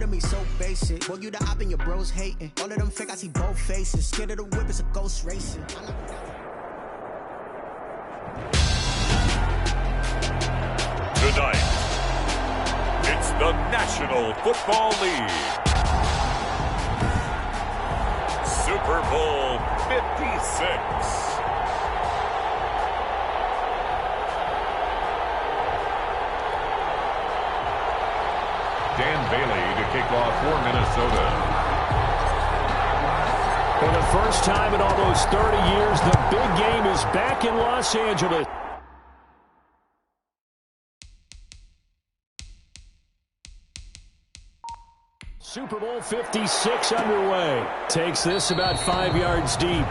to me so basic. Boy, you the op and your bros hating. All of them fake, I see both faces. Scared of the whip, it's a ghost racing. Tonight, it's the National Football League. Super Bowl 56. Dan Bailey to kick off for Minnesota. For the first time in almost 30 years, the big game is back in Los Angeles. Super Bowl 56 underway. Takes this about 5 yards deep.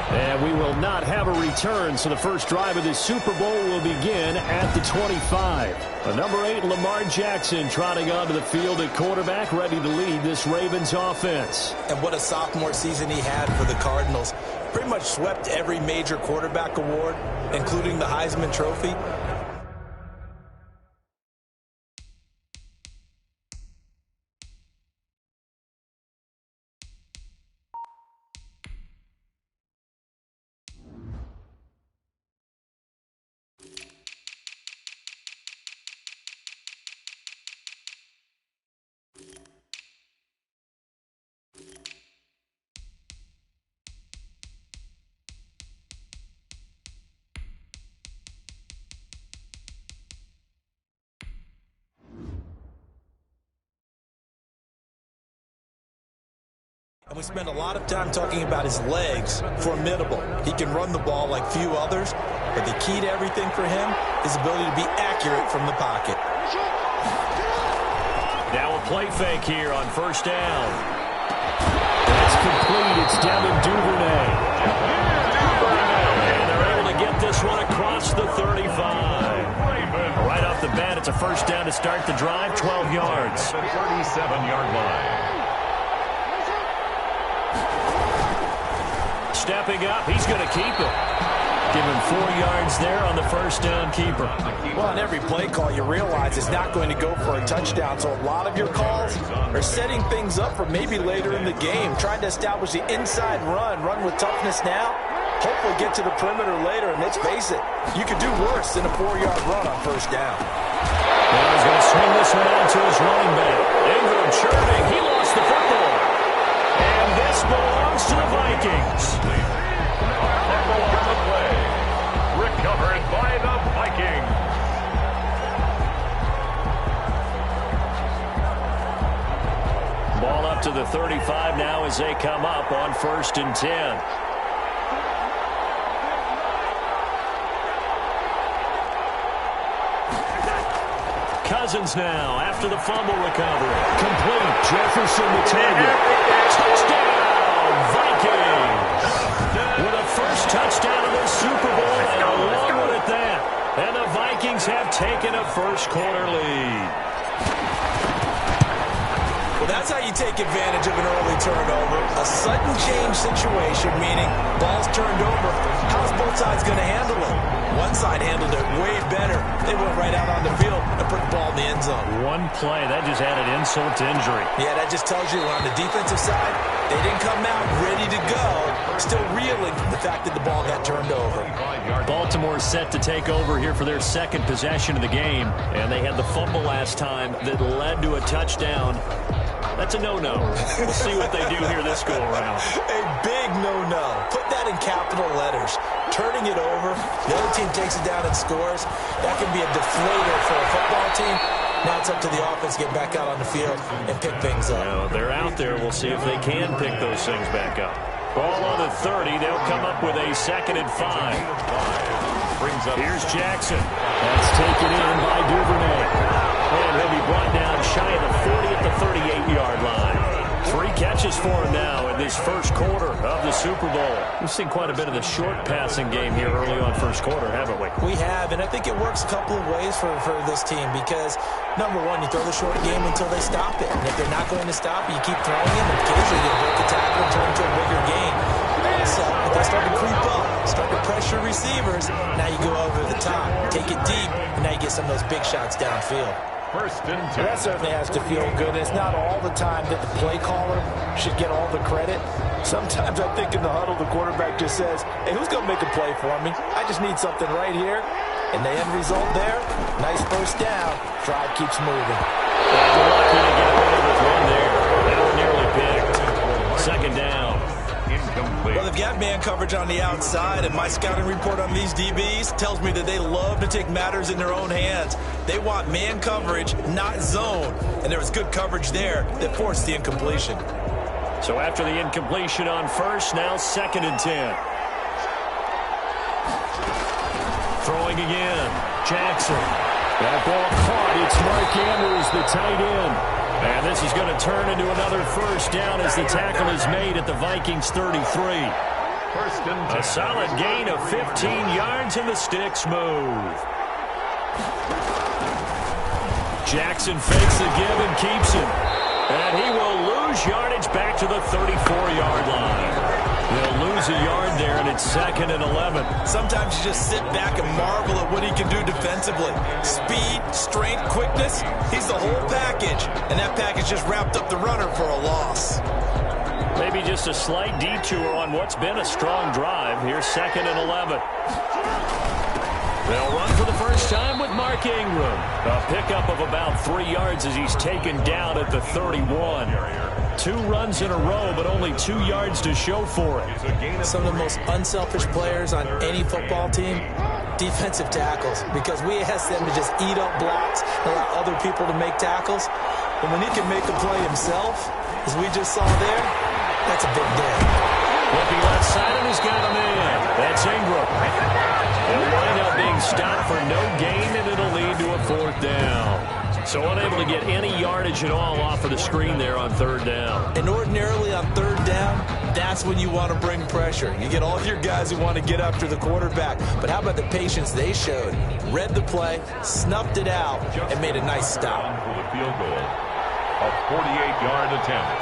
And we will not have a return, so the first drive of this Super Bowl will begin at the 25. The number 8, Lamar Jackson, trotting onto the field at quarterback, ready to lead this Ravens offense. And what a sophomore season he had for the Cardinals. Pretty much swept every major quarterback award, including the Heisman Trophy. And we spend a lot of time talking about his legs. Formidable. He can run the ball like few others, but the key to everything for him is the ability to be accurate from the pocket. Now a play fake here on first down. That's complete. It's Devin Duvernay. And they're able to get this one across the 35. Right off the bat, it's a first down to start the drive, 12 yards. 37-yard line. Stepping up, he's going to keep it. Give him 4 yards there on the first down keeper. Well, on every play call, you realize it's not going to go for a touchdown, so a lot of your calls are setting things up for maybe later in the game, trying to establish the inside run with toughness now, hopefully get to the perimeter later, and let's face it, you could do worse than a 4-yard run on first down. Now he's going to swing this one out to his running back. Ingram churning, he lost the football. And this belongs to the Vikings. Recovered by the Vikings. Ball up to the 35 now as they come up on 1st and 10. Cousins now after the fumble recovery. Complete. Jefferson the target. Touchdown, Vikings. With a first touchdown of the Super Bowl and a long one at that. And the Vikings have taken a first-quarter lead. Well, that's how you take advantage of an early turnover. A sudden change situation, meaning ball's turned over. How's both sides going to handle it? One side handled it way better. They went right out on the field and put the ball in the end zone. One play, that just added insult to injury. Yeah, that just tells you on the defensive side, they didn't come out ready to go, still reeling from the fact that the ball got turned over. Baltimore set to take over here for their second possession of the game, and they had the fumble last time that led to a touchdown. That's a no-no. We'll see what they do here this go-around. A big no-no. Put that in capital letters. Turning it over, the other team takes it down and scores. That can be a deflator for a football team. Now it's up to the offense to get back out on the field and pick things up. Well, they're out there. We'll see if they can pick those things back up. Ball on the 30. They'll come up with a 2nd and 5. Here's Jackson. That's taken in by Duvernay. And he'll be brought down shy of the 40 at the 38-yard line. 3 catches for him now in this first quarter of the Super Bowl. We've seen quite a bit of the short passing game here early on first quarter, haven't we? We have, and I think it works a couple of ways for this team because, number one, you throw the short game until they stop it. And if they're not going to stop it, you keep throwing it, and occasionally you break a tackle and turn into a bigger gain. So if they start to creep up, start to pressure receivers, now you go over the top, take it deep, and now you get some of those big shots downfield. First and 10. Well, that certainly has to feel good. It's not all the time that the play caller should get all the credit. Sometimes I think in the huddle, the quarterback just says, hey, who's going to make a play for me? I just need something right here. And the end result there, nice first down. Drive keeps moving. Lucky to get away with one there. That one nearly picked. Second down. Incomplete. Well, they've got man coverage on the outside, and my scouting report on these DBs tells me that they love to take matters in their own hands. They want man coverage, not zone. And there was good coverage there that forced the incompletion. So after the incompletion on first, now second and 10. Throwing again. Jackson. That ball caught. It's Mark Andrews, the tight end. And this is going to turn into another first down as the tackle is made at the Vikings 33. First and 10. A solid gain of 15 yards and the sticks move. Jackson fakes the give and keeps him. And he will lose yardage back to the 34-yard line. They'll lose a yard there, and it's second and 11. Sometimes you just sit back and marvel at what he can do defensively. Speed, strength, quickness, he's the whole package. And that package just wrapped up the runner for a loss. Maybe just a slight detour on what's been a strong drive. Here's second and 11. They'll run for the first time with Mark Ingram. A pickup of about 3 yards as he's taken down at the 31. 2 runs in a row, but only 2 yards to show for it. Some of the most unselfish players on any football team, defensive tackles, because we ask them to just eat up blocks, allow other people to make tackles. But when he can make a play himself, as we just saw there, that's a big day. Looking left side, and he's got a man. That's Ingram. He'll wind up being stopped for no gain, and it'll lead to a fourth down. So unable to get any yardage at all off of the screen there on third down. And ordinarily on third down, that's when you want to bring pressure. You get all your guys who want to get after the quarterback. But how about the patience they showed? Read the play, snuffed it out, and made a nice stop. For the field goal. A 48-yard attempt.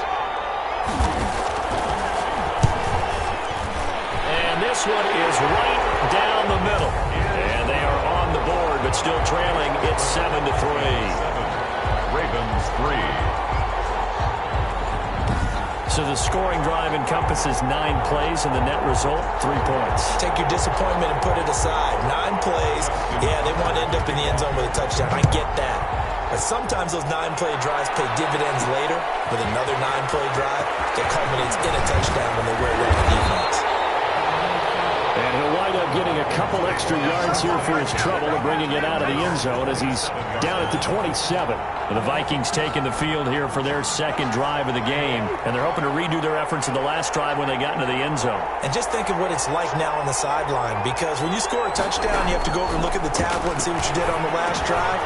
And this one is right down the middle. And they are on the board, but still trailing. It's 7-3. Ravens 3. So the scoring drive encompasses 9 plays, and the net result, 3 points. Take your disappointment and put it aside. 9 plays, yeah, they want to end up in the end zone with a touchdown. I get that. But sometimes those 9-play drives pay dividends later with another 9-play drive that culminates in a touchdown when they wear down the defense. And he'll wind up getting a couple extra yards here for his trouble and bringing it out of the end zone as he's down at the 27. And the Vikings taking the field here for their second drive of the game. And they're hoping to redo their efforts in the last drive when they got into the end zone. And just think of what it's like now on the sideline, because when you score a touchdown, you have to go over and look at the tablet and see what you did on the last drive.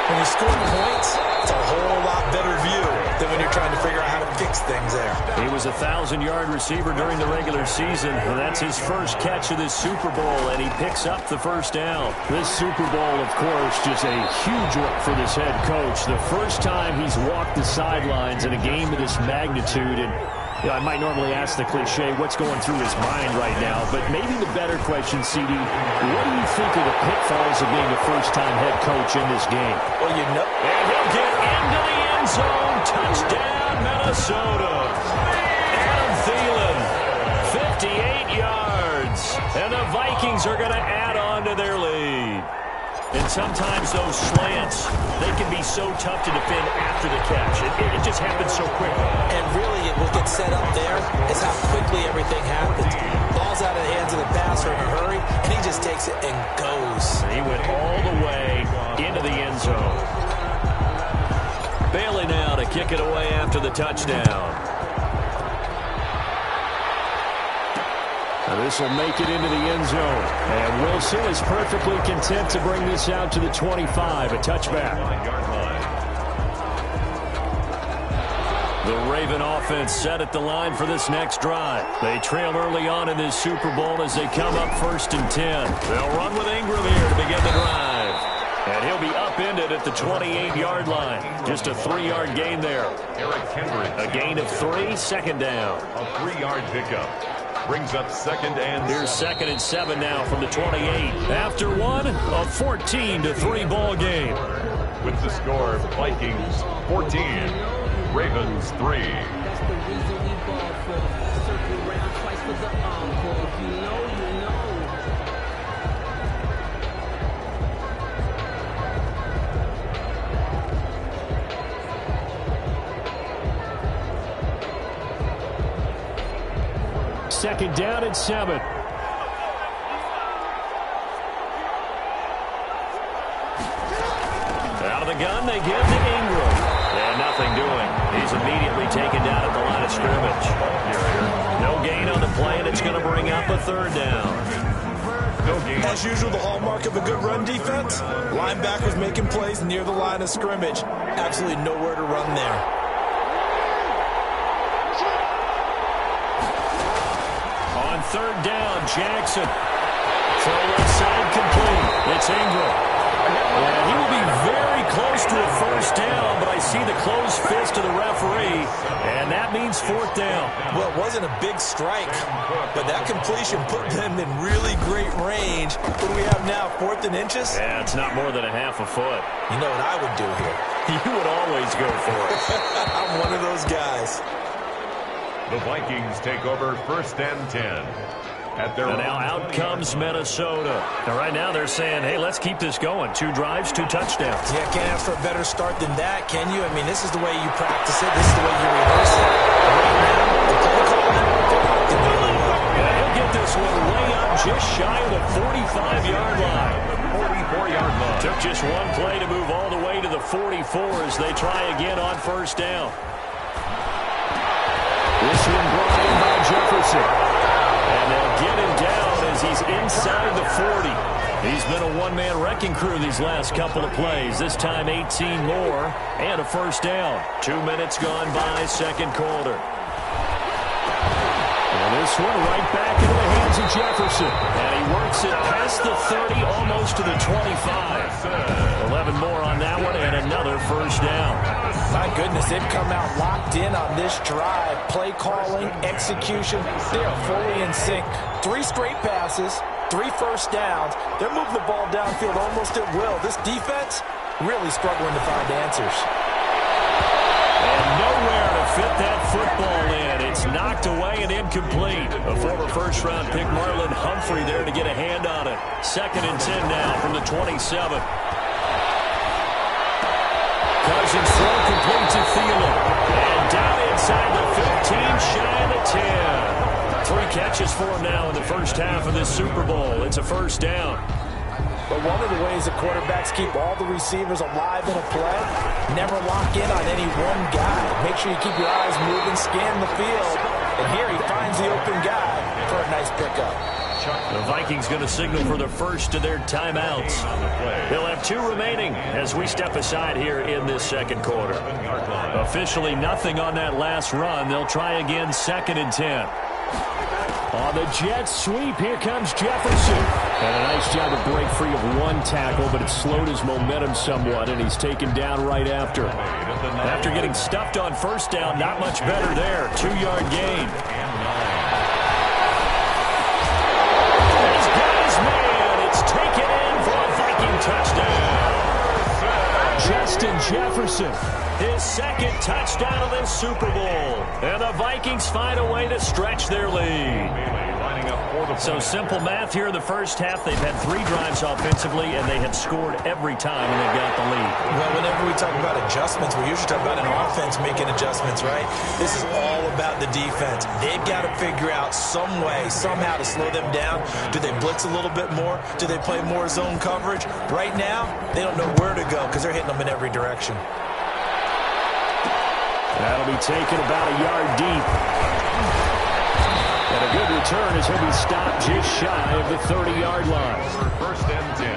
When you score points, it's a whole lot better view than when you're trying to figure out how to fix things there. He was a 1,000-yard receiver during the regular season, and that's his first catch of this Super Bowl, and he picks up the first down. This Super Bowl, of course, just a huge one for this head coach. The first time he's walked the sidelines in a game of this magnitude, and I might normally ask the cliche, what's going through his mind right now, but maybe the better question, CD, what do you think of the pitfalls of being a first-time head coach in this game? Well, you know. And he'll get into the end zone. Touchdown, Minnesota. Adam Thielen, 58 yards. And the Vikings are going to add on to their lead. And sometimes those slants, they can be so tough to defend after the catch. It just happens so quickly. And really, what gets set up there is how quickly everything happens. Ball's out of the hands of the passer in a hurry, and he just takes it and goes. He went all the way into the end zone. Bailey now to kick it away after the touchdown. This will make it into the end zone. And Wilson is perfectly content to bring this out to the 25, a touchback. The Raven offense set at the line for this next drive. They trail early on in this Super Bowl as they come up 1st and 10. They'll run with Ingram here to begin the drive. And he'll be upended at the 28-yard line. Just a 3-yard gain there. Eric Kendrick. A gain of 3, second down. A 3-yard pickup. Brings up 2nd and 7. Here's 2nd and 7 now from the 28. After one, a 14-3 ball game. with the score Vikings 14, Ravens 3. That's the reason we ball for. Circle round twice for the encore. If you know, you know. Second down and 7. Out of the gun, they give to Ingram. And nothing doing. He's immediately taken down at the line of scrimmage. No gain on the play, and it's going to bring up a third down. No gain. As usual, the hallmark of a good run defense, linebackers making plays near the line of scrimmage. Absolutely nowhere to run there. On third down, Jackson. Throw inside complete. It's Ingram. And he will be very close to a first down, but I see the closed fist of the referee, and that means fourth down. Well, it wasn't a big strike, but that completion put them in really great range. What do we have now, 4th and inches? Yeah, it's not more than a half a foot. You know what I would do here? You would always go for it. I'm one of those guys. The Vikings take over 1st and 10. And now out comes Minnesota. And right now they're saying, hey, let's keep this going. 2 drives, 2 touchdowns. Yeah, can't ask for a better start than that, can you? I mean, this is the way you practice it. This is the way you rehearse it. Right now, the play calling, they're locked in really well. Yeah, he'll get this one way up just shy of the 45-yard line. 44-yard line. Took just one play to move all the way to the 44 as they try again on first down. This one brought in by Jefferson. And they'll get him down as he's inside the 40. He's been a one-man wrecking crew these last couple of plays. This time 18 more and a first down. 2 minutes gone by, second quarter. And this one right back into the hands of Jefferson. And he works it past the 30, almost to the 25. 11 more on that one and another first down. My goodness, they've come out locked in on this drive. Play calling, execution, they are fully in sync. 3 straight passes, 3 first downs. They're moving the ball downfield almost at will. This defense really struggling to find answers. And nowhere to fit that football in. It's knocked away and incomplete. A former first-round pick, Marlon Humphrey, there to get a hand on it. 2nd and 10 now from the 27. Cousins throw complete to Thielen. And down inside the 15, shy of the 10. 3 catches for him now in the first half of this Super Bowl. It's a first down. But one of the ways that quarterbacks keep all the receivers alive in a play, never lock in on any one guy. Make sure you keep your eyes moving, scan the field. And here he finds the open guy for a nice pickup. The Vikings going to signal for the first of their timeouts. They'll have 2 remaining as we step aside here in this second quarter. Officially nothing on that last run. They'll try again, 2nd and 10. On the jet sweep, here comes Jefferson. And a nice job to break free of 1 tackle, but it slowed his momentum somewhat, and he's taken down right after. After getting stuffed on first down, not much better there. 2-yard gain. He's got his man. It's taken in for a Viking touchdown. Justin Jefferson, his 2nd touchdown of this Super Bowl. And the Vikings find a way to stretch their lead. So simple math here in the first half. They've had 3 drives offensively, and they have scored every time, and they've got the lead. Well, whenever we talk about adjustments, we usually talk about an offense making adjustments, right? This is all about the defense. They've got to figure out some way, somehow to slow them down. Do they blitz a little bit more? Do they play more zone coverage? Right now, they don't know where to go because they're hitting them in every direction. That'll be taken about a yard deep. And a good return as he'll be stopped just shy of the 30-yard line. 1st and 10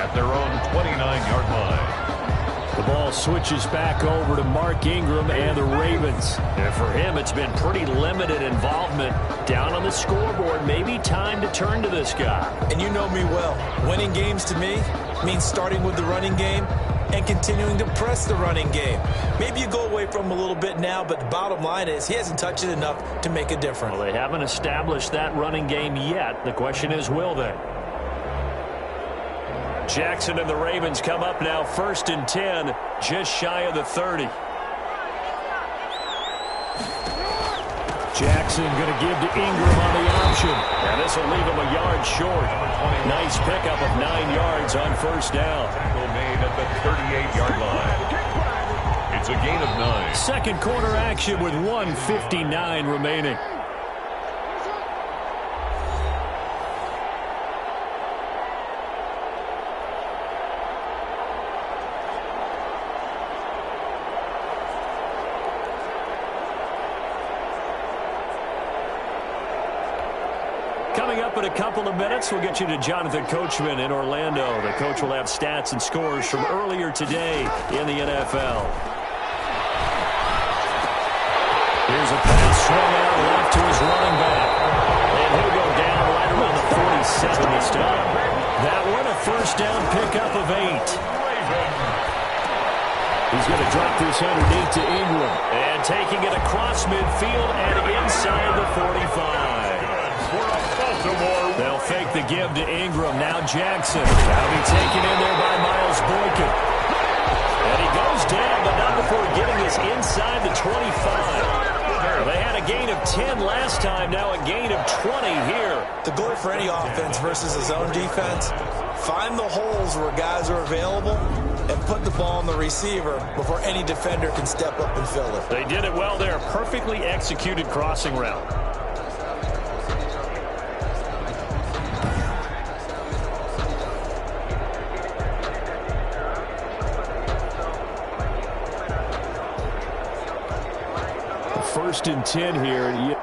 at their own 29-yard line. The ball switches back over to Mark Ingram and the Ravens. And for him, it's been pretty limited involvement down on the scoreboard. Maybe time to turn to this guy. And you know me well. Winning games to me means starting with the running game and continuing to press the running game. Maybe you go away from him a little bit now, but the bottom line is he hasn't touched it enough to make a difference. Well, they haven't established that running game yet. The question is, will they? Jackson and the Ravens come up now 1st and 10, just shy of the 30. Jackson going to give to Ingram on the option. And this will leave him a yard short. Nice pickup of 9 yards on 1st down. Tackle made at the 38-yard line. It's a gain of 9. Second quarter action with 1:59 remaining. Coming up in a couple of minutes, we'll get you to Jonathan Coachman in Orlando. The coach will have stats and scores from earlier today in the NFL. Here's a pass swung out left to his running back. And he'll go down right around the 47 this time. That one a 1st down pickup of 8. He's going to drop this underneath to Ingram. And taking it across midfield and inside the 45. They'll fake the give to Ingram. Now Jackson. That'll be taken in there by Miles Boykin. And he goes down, but not before getting this inside the 25. They had a gain of 10 last time, now a gain of 20 here. The goal for any offense versus his own defense, find the holes where guys are available and put the ball on the receiver before any defender can step up and fill it. They did it well there. Perfectly executed crossing route. First and 10 here.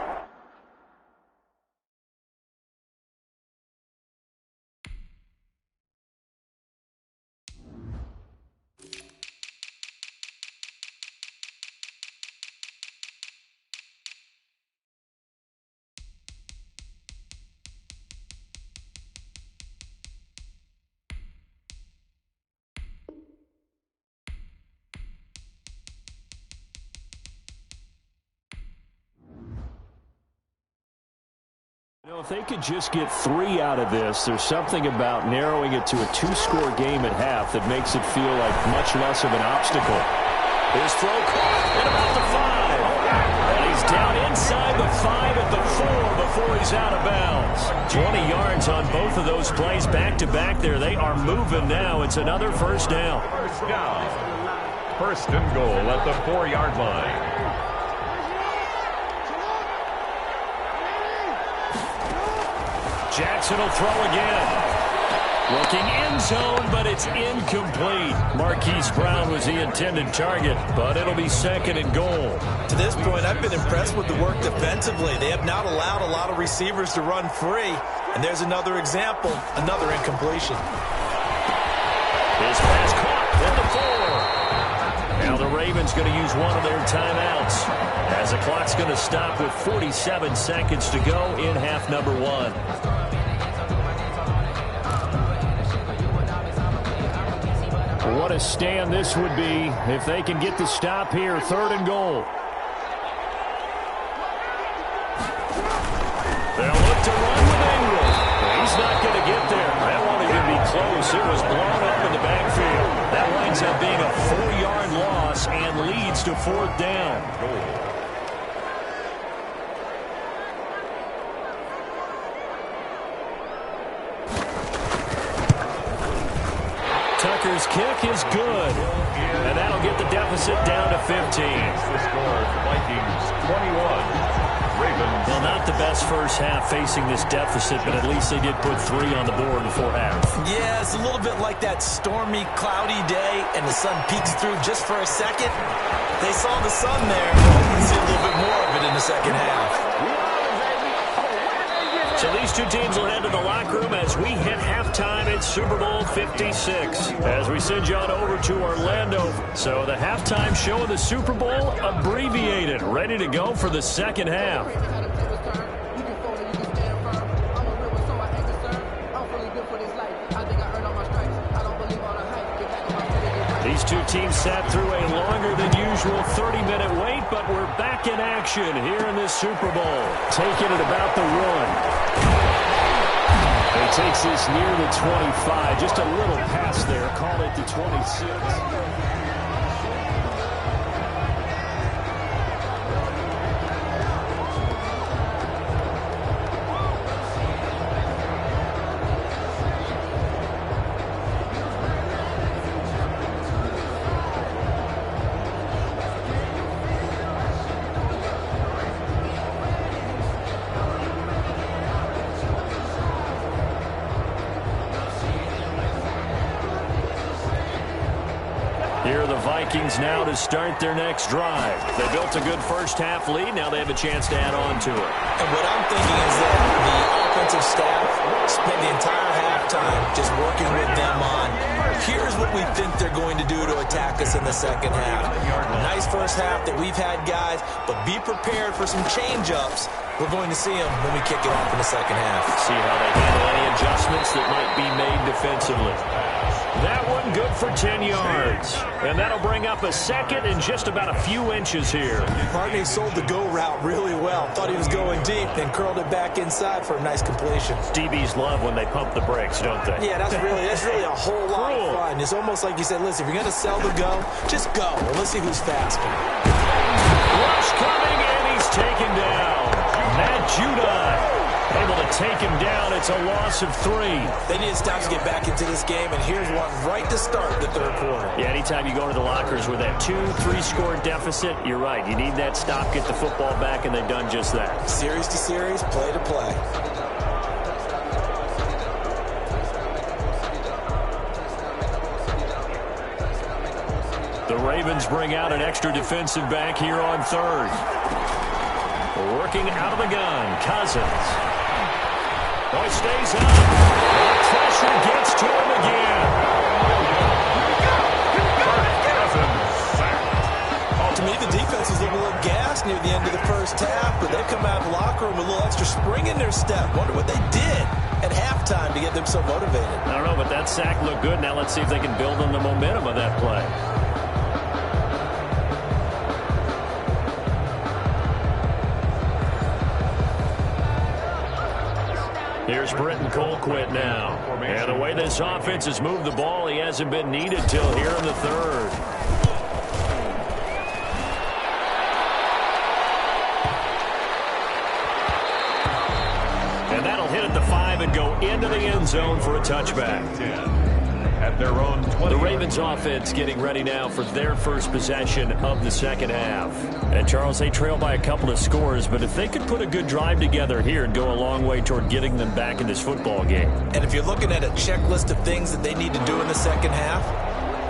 If they could just get 3 out of this, there's something about narrowing it to a 2-score game at half that makes it feel like much less of an obstacle. His throw caught at about the 5. And he's down inside the 5 at the 4 before he's out of bounds. 20 yards on both of those plays back-to-back there. They are moving now. It's another 1st down. 1st and goal at the 4-yard line. Jackson will throw again. Looking end zone, but it's incomplete. Marquise Brown was the intended target, but it'll be 2nd and goal. To this point, I've been impressed with the work defensively. They have not allowed a lot of receivers to run free. And there's another example, another incompletion. His pass caught at the 4. Now the Ravens going to use one of their timeouts, as the clock's going to stop with 47 seconds to go in half number 1. What a stand this would be if they can get the stop here. 3rd and goal. They'll look to run with Ingram. He's not going to get there. That won't even be close. It was blown up in the backfield. That winds up being a 4-yard loss and leads to 4th down. Tucker's kick is good, and that'll get the deficit down to 15. The score, Vikings 21, Ravens. Well, not the best first half facing this deficit, but at least they did put 3 on the board before half. Yeah, it's a little bit like that stormy, cloudy day, and the sun peeks through just for a second. They saw the sun there. We'll see a little bit more of it in the second half. So these two teams will head to the locker room as we hit halftime at Super Bowl 56. As we send you on over to Orlando. So the halftime show of the Super Bowl abbreviated, ready to go for the 2nd half. These two teams sat through a longer than usual 30-minute wait, but we're back in action here in this Super Bowl. Taking it about the 1. They takes this near the 25. Just a little pass there. Call it the 26. Here are the Vikings now to start their next drive. They built a good first-half lead. Now they have a chance to add on to it. And what I'm thinking is that the offensive staff spent the entire halftime just working with them on, here's what we think they're going to do to attack us in the second half. Nice first half that we've had, guys, but be prepared for some change-ups. We're going to see them when we kick it off in the second half. See how they handle any adjustments that might be made defensively. That one good for 10 yards. And that'll bring up a second and just about a few inches here. Hartney sold the go route really well. Thought he was going deep, then curled it back inside for a nice completion. DBs love when they pump the brakes, don't they? Yeah, that's really a whole lot of fun. It's almost like you said, listen, if you're going to sell the go, just go. And let's see who's faster. Rush coming, and he's taken down. Matt Judon able to take him down. It's a loss of 3. They need to stop to get back into this game, and here's one right to start the third quarter. Yeah, anytime you go to the lockers with that 2-3 score deficit, you're right. You need that stop, get the football back, and they've done just that. Series to series, play to play. The Ravens bring out an extra defensive back here on third. Working out of the gun, Cousins. Oh, he stays up. The pressure gets to him again. Oh, to me, the defense was a little gassed near the end of the first half, but they come out of the locker room with a little extra spring in their step. Wonder what they did at halftime to get them so motivated. I don't know, but that sack looked good. Now let's see if they can build on the momentum of that play. Here's Britton Colquitt now. And the way this offense has moved the ball, he hasn't been needed till here in the third. And that'll hit at the 5 and go into the end zone for a touchback. At their own 20. The Ravens offense getting ready now for their first possession of the second half. And Charles, they trail by a couple of scores, but if they could put a good drive together here and go a long way toward getting them back in this football game. And if you're looking at a checklist of things that they need to do in the second half,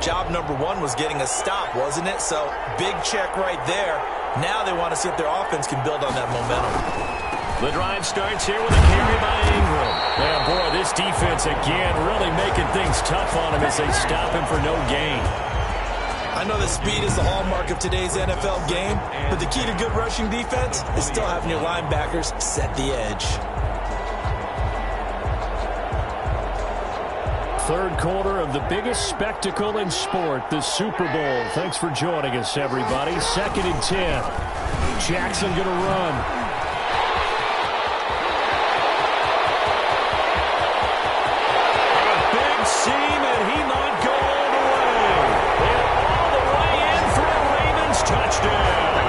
job number 1 was getting a stop, wasn't it? So big check right there. Now they want to see if their offense can build on that momentum. The drive starts here with a carry by Ingram. Yeah, boy, this defense again really making things tough on him as they stop him for no gain. I know that speed is the hallmark of today's NFL game, but the key to good rushing defense is still having your linebackers set the edge. Third quarter of the biggest spectacle in sport, the Super Bowl. Thanks for joining us, everybody. 2nd and 10. Jackson going to run. Seam, and he might go all the way. And all the way in for a Ravens touchdown.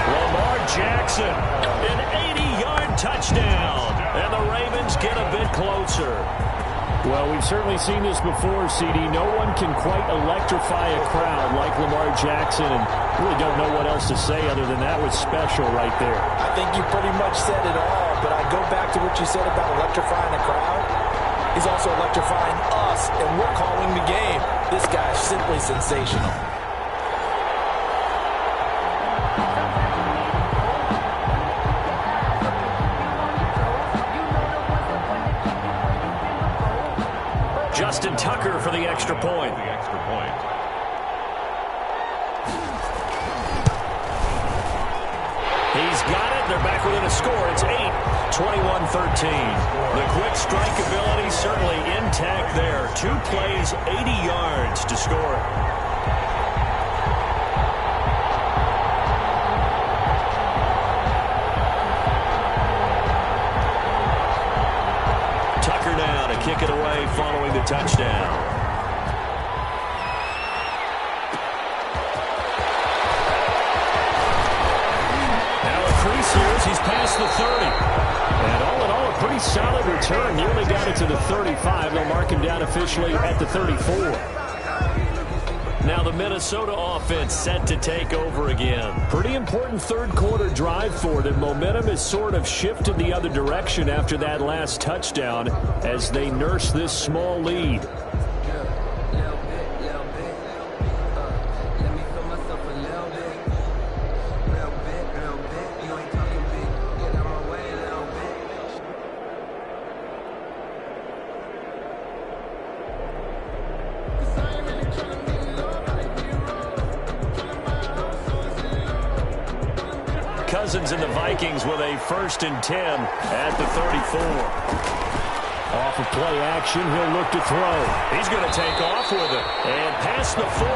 Lamar Jackson, an 80-yard touchdown. And the Ravens get a bit closer. Well, we've certainly seen this before, CD. No one can quite electrify a crowd like Lamar Jackson, and really don't know what else to say other than that was special right there. I think you pretty much said it all, but I go back to what you said about electrifying a crowd. He's also electrifying us, and we're calling the game. This guy's simply sensational. Justin Tucker for the extra point. He's got it. They're back within a score. It's 8-21-13. The quick strike ability certainly intact there. 2 plays, 80 yards to score it. underway following the touchdown. Years, he's past the 30. And all in all, a pretty solid return. Nearly got it to the 35. They'll mark him down officially at the 34. Now the Minnesota offense set to take over again. Pretty important third quarter drive for them. Momentum has sort of shifted the other direction after that last touchdown as they nurse this small lead. Cousins and the Vikings with a 1st and 10 at the 34. Off of play action, he'll look to throw. He's going to take off with it. And past the 40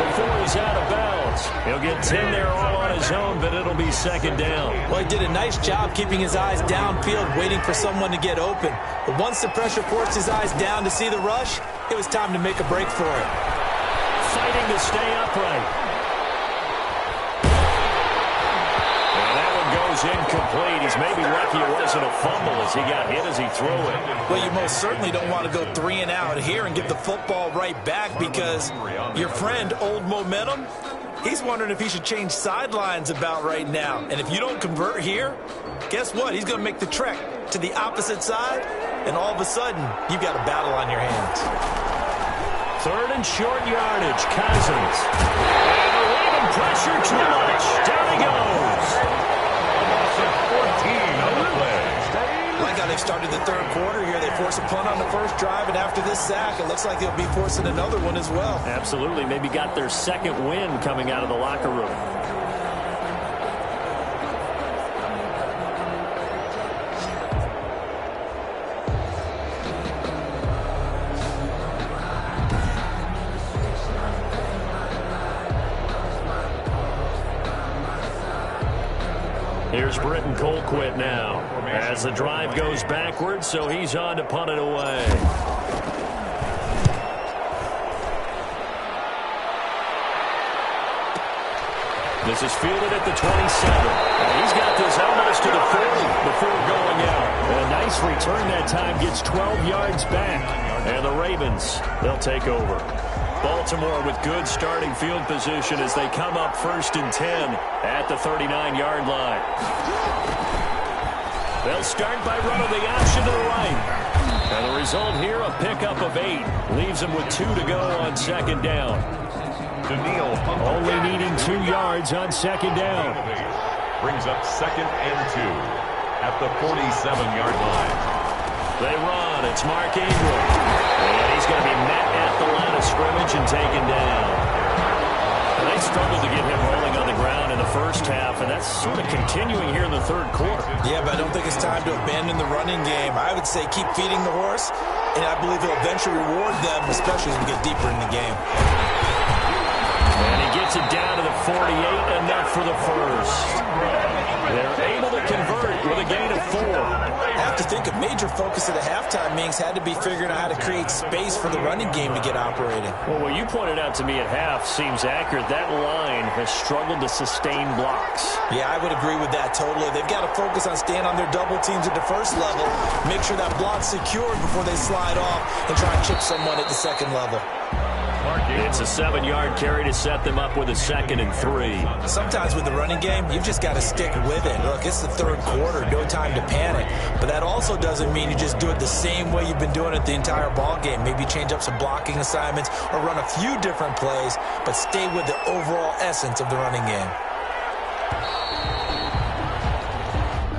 before he's out of bounds. He'll get 10 there all on his own, but it'll be 2nd down. Well, he did a nice job keeping his eyes downfield, waiting for someone to get open. But once the pressure forced his eyes down to see the rush, it was time to make a break for it. Fighting to stay upright. Incomplete. He's maybe lucky it wasn't a fumble as he got hit as he threw it. Well, you most certainly don't want to go 3 and out here and give the football right back because your friend, Old Momentum, he's wondering if he should change sidelines about right now. And if you don't convert here, guess what? He's going to make the trek to the opposite side, and all of a sudden, you've got a battle on your hands. 3rd and short yardage. Cousins. And the Raven pressure too much. Down he goes. Like how they started the third quarter here. They force a punt on the first drive, and after this sack, it looks like they'll be forcing another one as well. Absolutely. Maybe got their 2nd win coming out of the locker room. Here's Britton Colquitt now as the drive goes backwards, so he's on to punt it away. This is fielded at the 27. And he's got this almost to the 40 before going out. And a nice return that time, gets 12 yards back. And the Ravens, they'll take over. Baltimore with good starting field position as they come up 1st and 10 at the 39-yard line. They'll start by running the option to the right. And the result here, a pickup of 8. Leaves them with 2 to go on 2nd down. Only needing 2 yards on 2nd down. Brings up 2nd and 2 at the 47-yard line. They run. It's Mark Ingram. And he's going to be met at the line of scrimmage and taken down. And they struggled to get him rolling on the ground in the first half, and that's sort of continuing here in the third quarter. Yeah, but I don't think it's time to abandon the running game. I would say keep feeding the horse, and I believe he'll eventually reward them, especially as we get deeper in the game. And he gets it down to the 48, enough for the first. They're able to convert with a gain of 4. I have to think a major focus of the halftime meetings had to be figuring out how to create space for the running game to get operating. Well, what you pointed out to me at half seems accurate. That line has struggled to sustain blocks. Yeah, I would agree with that totally. They've got to focus on staying on their double teams at the first level, make sure that block's secured before they slide off and try and chip someone at the second level. It's a 7-yard carry to set them up with a 2nd and 3. Sometimes with the running game, you've just got to stick with it. Look, it's the third quarter, no time to panic. But that also doesn't mean you just do it the same way you've been doing it the entire ball game. Maybe change up some blocking assignments or run a few different plays, but stay with the overall essence of the running game.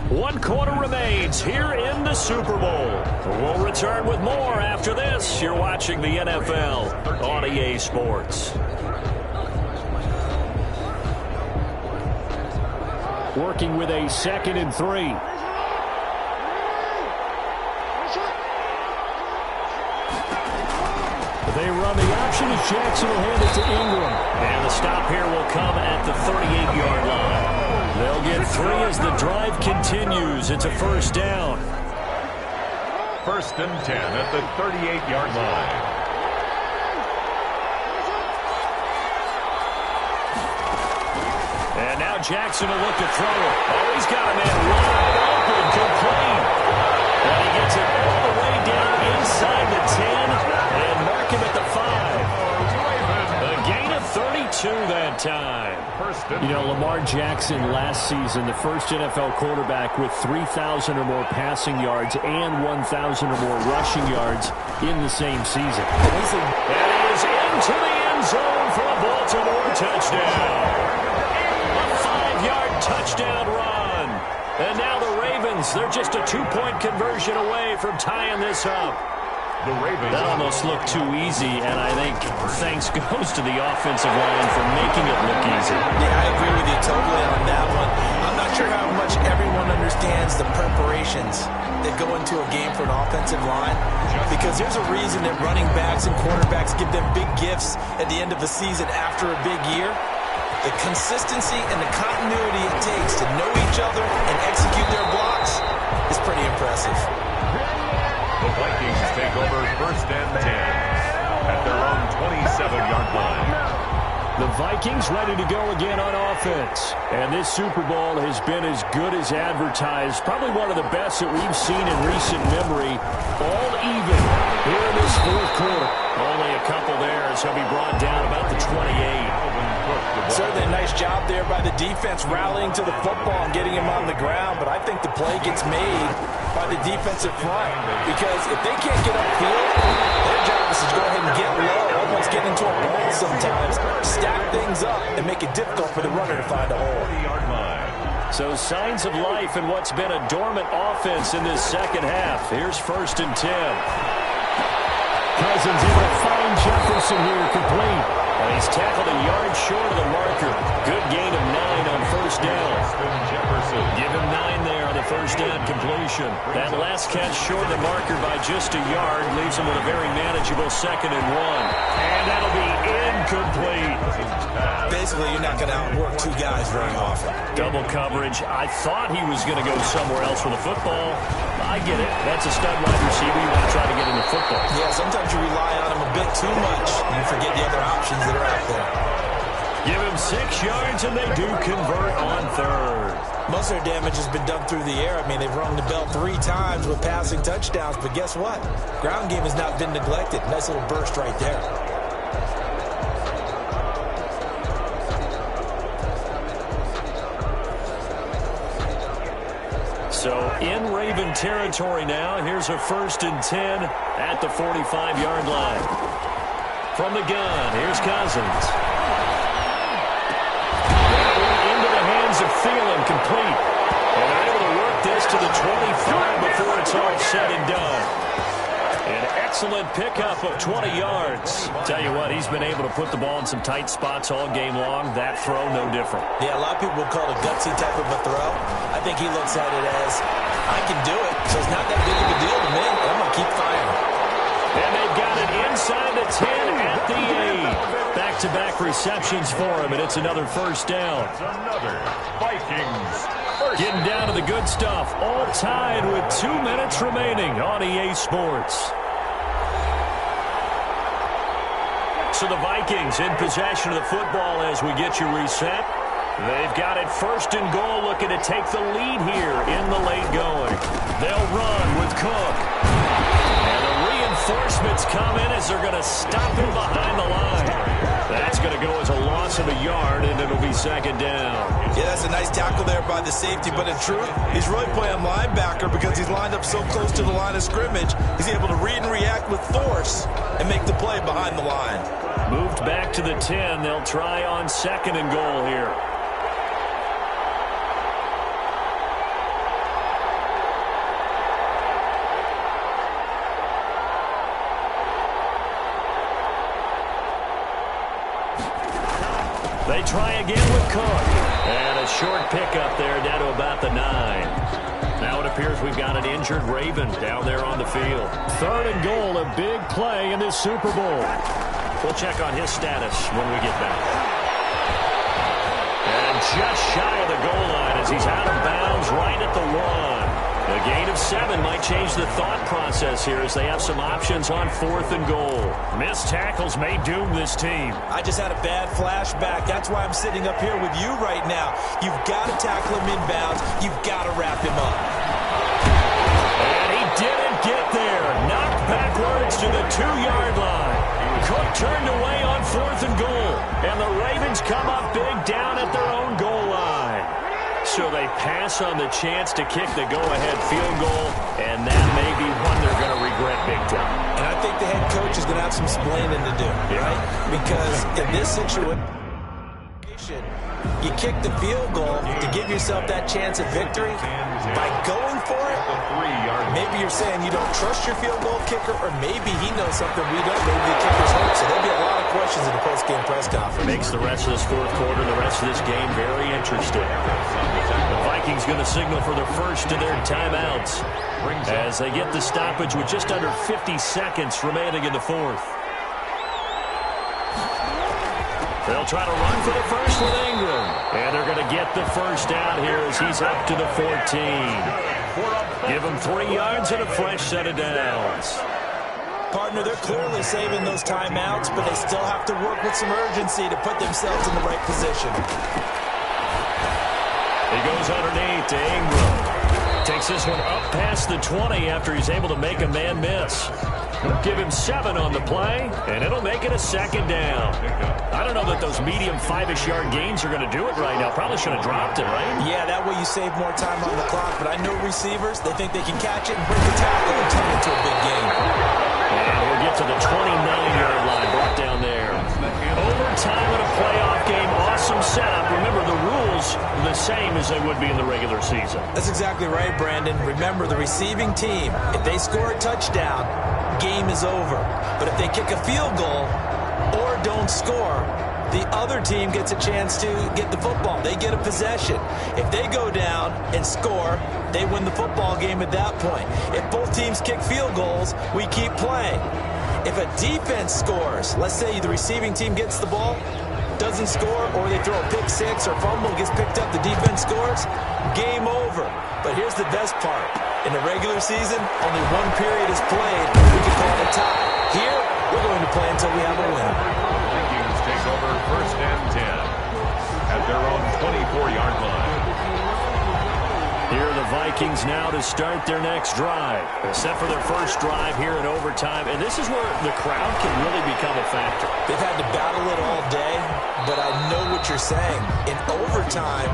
1 quarter remains here in the Super Bowl. We'll return with more after this. You're watching the NFL on EA Sports. Working with a 2nd and 3. They run the option as Jackson will hand it to Ingram. And the stop here will come at the 38-yard line. They'll get 3 as the drive continues. It's a 1st down. First and 10 at the 38-yard line. And now Jackson will look to throw it. Oh, he's got a man wide open, complete. And he gets it all the way down inside the 10 and mark him at the 5. A gain of 32 that time. You know, Lamar Jackson last season, the first NFL quarterback with 3,000 or more passing yards and 1,000 or more rushing yards in the same season. And he is into the end zone for a Baltimore touchdown. A 5-yard touchdown run. And now the Ravens, they're just a 2-point conversion away from tying this up. The Ravens. That almost looked too easy, and I think thanks goes to the offensive line for making it look easy. Yeah, I agree with you totally on that one. I'm not sure how much everyone understands the preparations that go into a game for an offensive line, because there's a reason that running backs and quarterbacks give them big gifts at the end of the season after a big year. The consistency and the continuity it takes to know each other and execute their blocks is pretty impressive. The Vikings take over first and 10 at their own 27-yard line. The Vikings ready to go again on offense. And this Super Bowl has been as good as advertised. Probably one of the best that we've seen in recent memory. All even here in this fourth quarter. Only a couple there as he'll be brought down about the 28. Certainly a nice job there by the defense rallying to the football and getting him on the ground, but I think the play gets made by the defensive front, because if they can't get upfield, their job is to go ahead and get low, almost get into a ball sometimes, stack things up, and make it difficult for the runner to find a hole. So signs of life in what's been a dormant offense in this second half. Here's first and 10. Cousins able to find Jefferson here, complete. And he's tackled a yard short of the marker. Good gain of 9 on first down. Give him 9 there on the first down completion. That last catch short of the marker by just a yard leaves him with a very manageable 2nd and 1. And that'll be incomplete. Basically, you're not going to outwork two guys very often. Double coverage. I thought he was going to go somewhere else with the football. I get it. That's a stud wide receiver. You want to try to get in the football. Yeah, sometimes you rely on him a bit too much. You forget the other options that are out there. Give him 6 yards, and they do convert on third. Most of their damage has been done through the air. I mean, they've rung the bell 3 times with passing touchdowns, but guess what? Ground game has not been neglected. Nice little burst right there. So in Raven territory now. Here's a first and 10 at the 45-yard line. From the gun, here's Cousins. Into the hands of Thielen, complete. And they're able to work this to the 25 before it's all said and done. An excellent pickup of 20 yards. Tell you what, he's been able to put the ball in some tight spots all game long. That throw, no different. Yeah, a lot of people would call it a gutsy type of a throw. I think he looks at it as, I can do it, so it's not that big of a deal to me. I'm going to keep firing. And they've got it inside the 10 at the 8. Back-to-back receptions for him, and it's another first down. Another Vikings. Getting down to the good stuff. All tied with 2 minutes remaining on EA Sports. So the Vikings in possession of the football as we get you reset. They've got it first and goal, looking to take the lead here in the late going. They'll run with Cook. And the reinforcements come in as they're going to stop him behind the line. That's going to go as a loss of a yard, and it'll be second down. Yeah, that's a nice tackle there by the safety, but in truth, he's really playing linebacker because he's lined up so close to the line of scrimmage. He's able to read and react with force and make the play behind the line. Moved back to the 10. They'll try on second and goal here. They try again with Cook. And a short pickup there down to about the 9. Now it appears we've got an injured Raven down there on the field. Third and goal, a big play in this Super Bowl. We'll check on his status when we get back. And just shy of the goal line as he's out of bounds right at the 1. The gain of 7 might change the thought process here as they have some options on 4th and goal. Missed tackles may doom this team. I just had a bad flashback. That's why I'm sitting up here with you right now. You've got to tackle him inbounds. You've got to wrap him up. And he didn't get there. Knocked backwards to the 2-yard line. Cook turned away on 4th and goal. And the Ravens come up big down at their own goal line. So they pass on the chance to kick the go-ahead field goal, and that may be one they're going to regret big time. And I think the head coach is going to have some explaining to do, right? Because in this situation, you kick the field goal to give yourself that chance at victory. By going for it, maybe you're saying you don't trust your field goal kicker, or maybe he knows something we don't. Maybe the kicker's hurt. So there'll be a lot of questions in the post-game press conference. Makes the rest of this 4th quarter, the rest of this game very interesting. The Vikings going to signal for the first of their timeouts as they get the stoppage with just under 50 seconds remaining in the 4th. They'll try to run for the first with Ingram. And they're going to get the first down here as he's up to the 14. Give him 3 yards and a fresh set of downs. Partner, they're clearly saving those timeouts, but they still have to work with some urgency to put themselves in the right position. He goes underneath to Ingram. Takes this one up past the 20 after he's able to make a man miss. Give him 7 on the play, and it'll make it a 2nd down. I don't know that those medium 5-ish yard gains are going to do it right now. Probably should have dropped it, right? Yeah, that way you save more time on the clock. But I know receivers, they think they can catch it and break the tackle and turn it into a big game. And we'll get to the 29-yard line, brought down there. Overtime in a playoff game, awesome setup. Remember, the rules are the same as they would be in the regular season. That's exactly right, Brandon. Remember, the receiving team, if they score a touchdown, game is over. But if they kick a field goal or don't score, the other team gets a chance to get the football. They get a possession. If they go down and score, they win the football game at that point. If both teams kick field goals, we keep playing. If a defense scores, let's say the receiving team gets the ball, doesn't score, or they throw a pick 6 or fumble, gets picked up, the defense scores, game over. But here's the best part. In the regular season, only 1 period is played. We can call it a tie. Here, we're going to play until we have a winner. Vikings take over 1st and 10 at their own 24-yard line. Here are the Vikings now to start their next drive. Set for their first drive here in overtime. And this is where the crowd can really become a factor. They've had to battle it all day, but I know what you're saying. In overtime,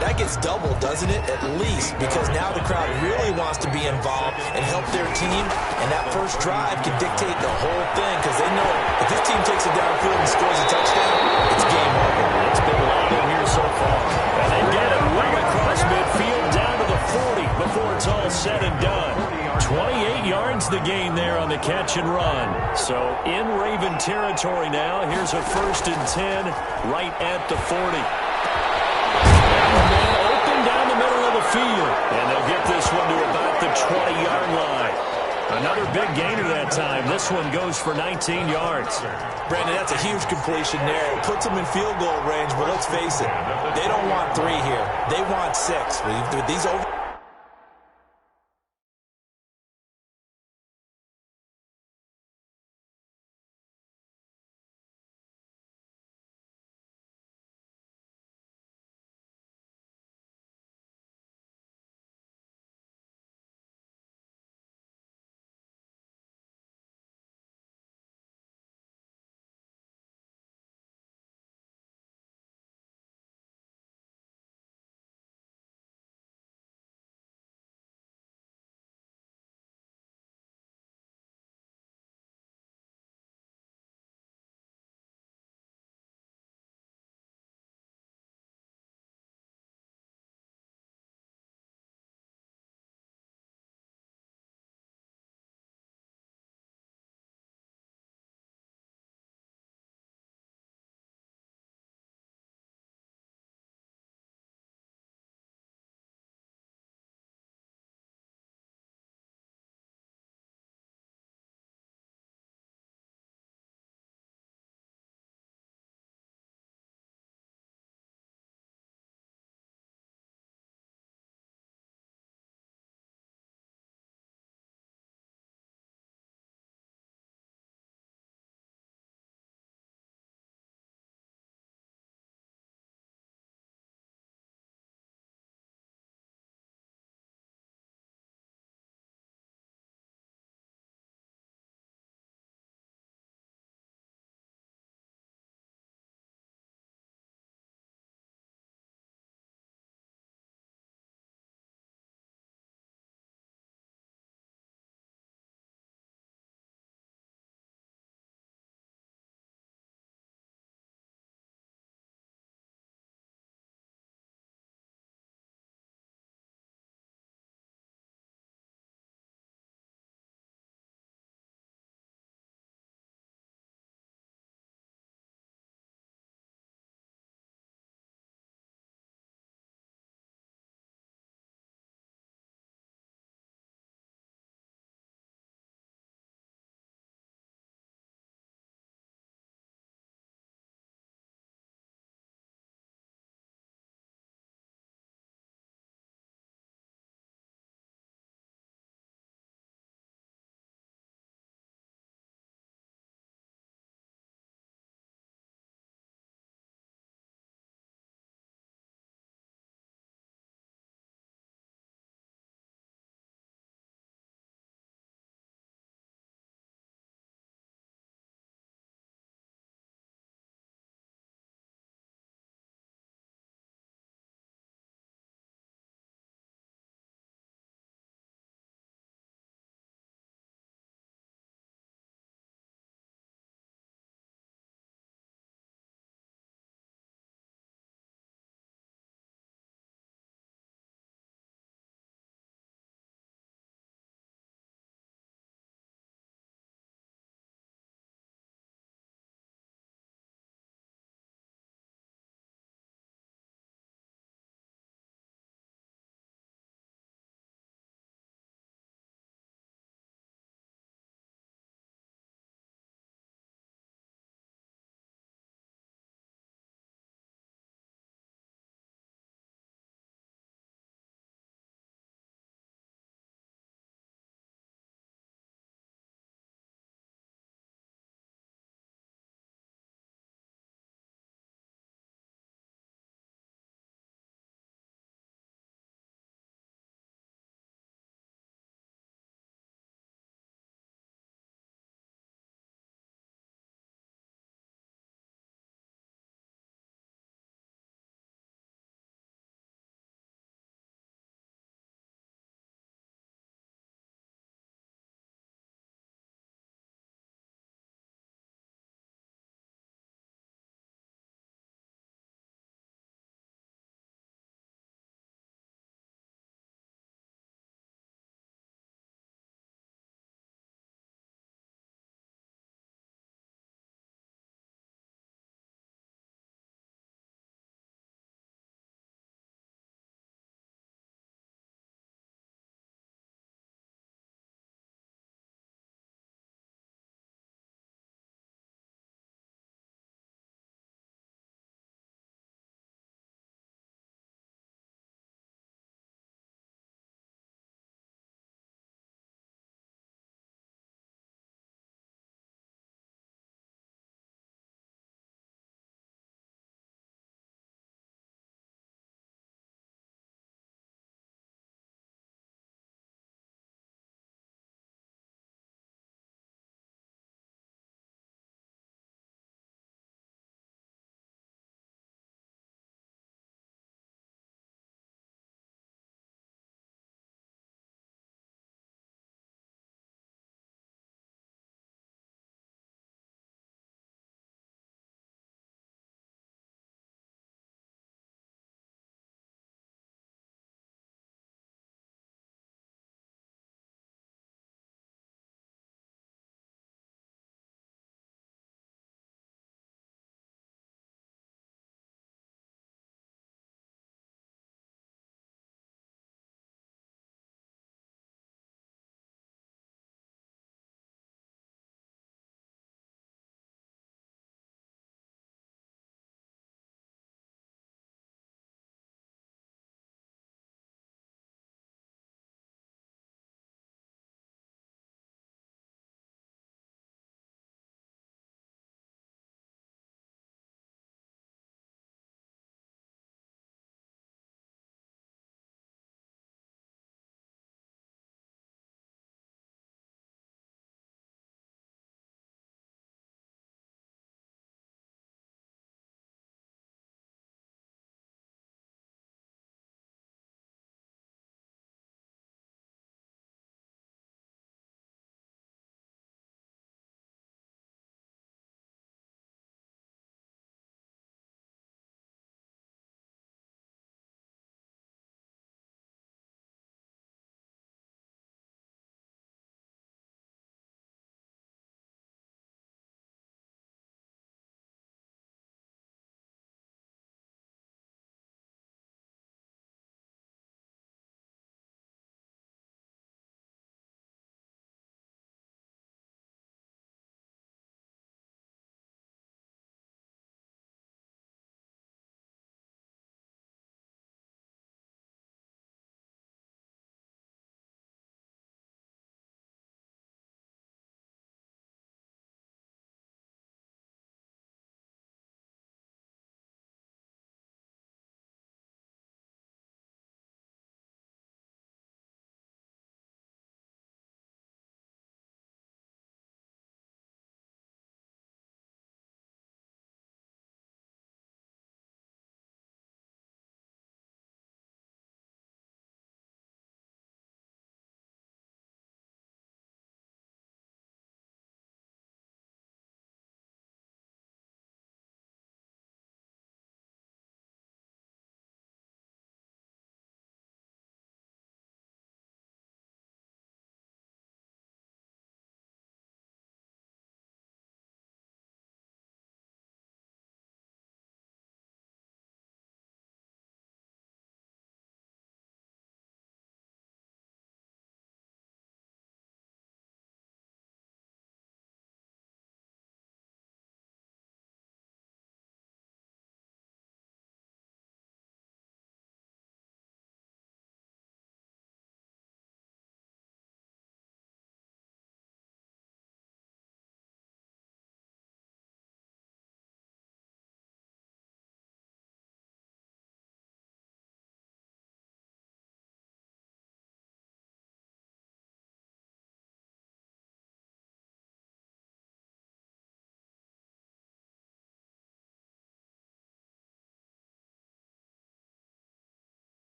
that gets doubled, doesn't it? At least, because now the crowd really wants to be involved and help their team. And that first drive can dictate the whole thing, because they know if this team takes it downfield and scores a touchdown, it's game over. It's been lobby here so far. And they get it right across midfield down to the 40 before it's all said and done. 28 yards the gain there on the catch and run. So in Raven territory now. Here's a 1st and 10 right at the 40. And open down the middle of the field. And they'll get this one to about the 20-yard line. Another big gainer that time. This one goes for 19 yards. Brandon, that's a huge completion there. It puts them in field goal range, but let's face it, they don't want 3 here. They want 6. With these over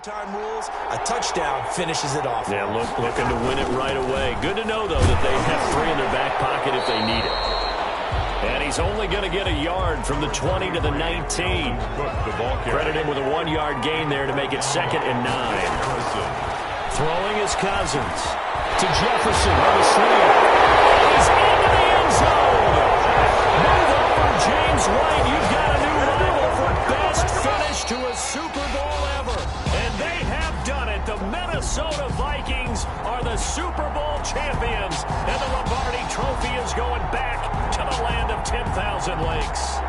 Time rules, a touchdown finishes it off. Yeah, looking to win it right away. Good to know, though, that they have 3 in their back pocket if they need it. And he's only going to get a yard from the 20 to the 19. Credit him with a 1-yard gain there to make it 2nd and 9. Throwing his Cousins to Jefferson on the sling. He's into the end zone. Move over, James White. You've got a new rival for best finish to a Super Bowl ever. And they have done it. The Minnesota Vikings are the Super Bowl champions. And the Lombardi Trophy is going back to the land of 10,000 lakes.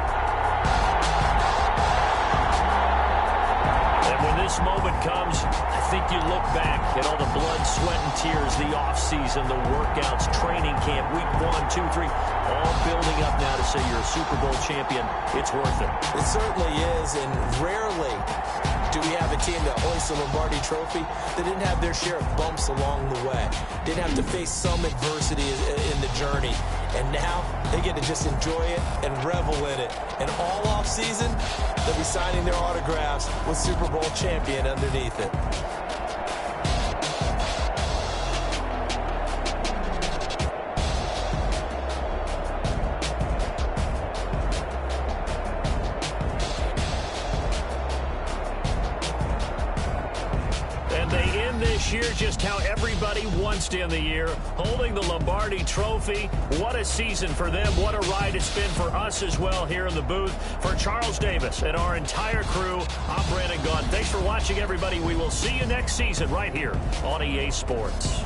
And when this moment comes, I think you look back at all the blood, sweat, and tears, the offseason, the workouts, training camp, week 1, 2, 3, all building up now to say you're a Super Bowl champion. It's worth it. It certainly is, and rarely do we have a team that hoists the Lombardi Trophy that didn't have their share of bumps along the way, didn't have to face some adversity in the journey, and now they get to just enjoy it and revel in it. And all offseason, they'll be signing their autographs with Super Bowl champion underneath it. Year just how everybody wants to end the year, holding the Lombardi Trophy. What a season for them. What a ride it's been for us as well here in the booth. For Charles Davis and our entire crew, I'm Brandon Gaudin. Thanks for watching, everybody. We will see you next season right here on EA Sports.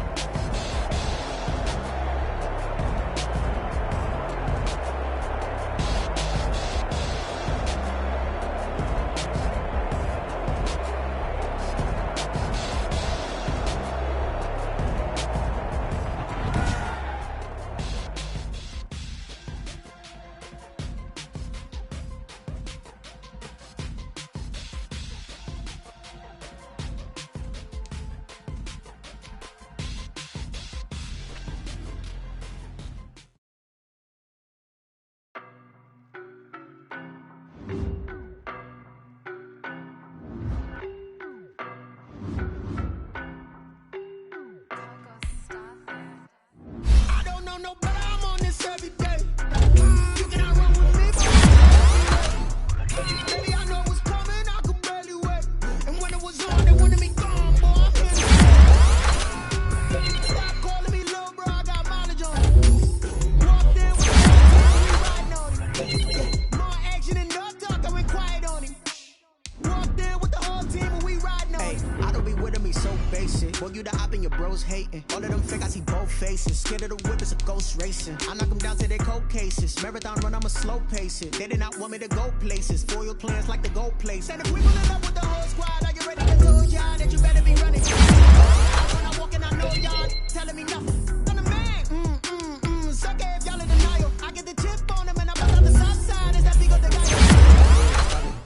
Boy, you the op and your bros hating. All of them fake, I see both faces. Scared of the whip, it's a ghost racing. I knock them down to their cold cases. Marathon run, I'ma slow pace it. They did not want me to go places. Foil plans like the go place. And if we pulling up with the whole squad, are you ready to go, y'all? That you better be running. When I walk in, I know y'all telling me nothing. I'm the man. Suck it if y'all in denial. I get the chip on them and I bust out the south side. Is that big of the guy?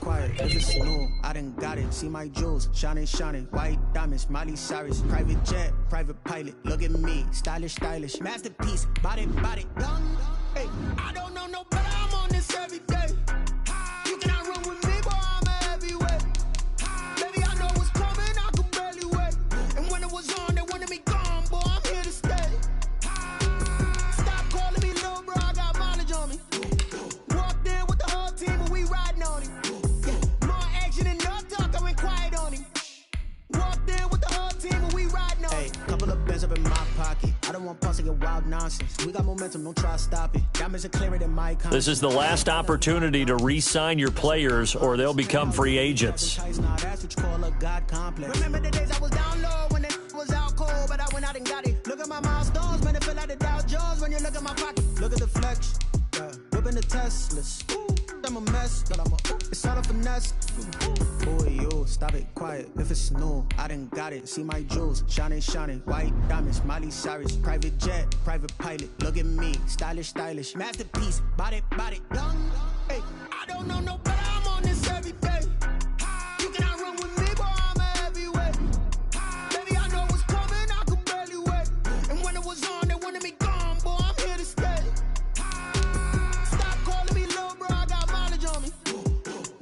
Quiet, if it's new, I done got it. See my jewels, shining, shining. White diamonds, Miley Cyrus. Private jet, private pilot. Look at me, stylish, stylish. Masterpiece, body, body, done. Hey, I don't know no better. I'm on this every day. You cannot run with me, boy. I'm a heavyweight. Baby, I know what's coming. I could barely wait. And when it was on, they wanted me gone, boy. I'm here to stay. Stop calling me little bro. I got mileage on me. Walked in with the whole team and we riding on it. Up in my pocket. I don't want pulse to get wild nonsense. We got momentum, don't try to stop it. Diamonds are clearer than my conscience. This is the last opportunity to re-sign your players or they'll become free agents. That's what you call a God complex. Remember the days I was down low when it was out cold, but I went out and got it. Look at my milestones, man, it feel like the Dow Jones when you look at my pocket. Look at the flex, whipping the Teslas. I'm a mess, but it's all a finesse. Boy, you, stop it, quiet. If it's new, I done got it. See my jewels, shining, shining. White diamonds, Miley Cyrus. Private jet, private pilot. Look at me, stylish, stylish. Masterpiece, body, body, young. Hey, I don't know no better. I'm on this every day. You cannot run with me, boy. I'm a heavyweight. Baby, I know what's coming. I could barely wait. And when it was on, they wanted me gone, boy. I'm here to stay. On me.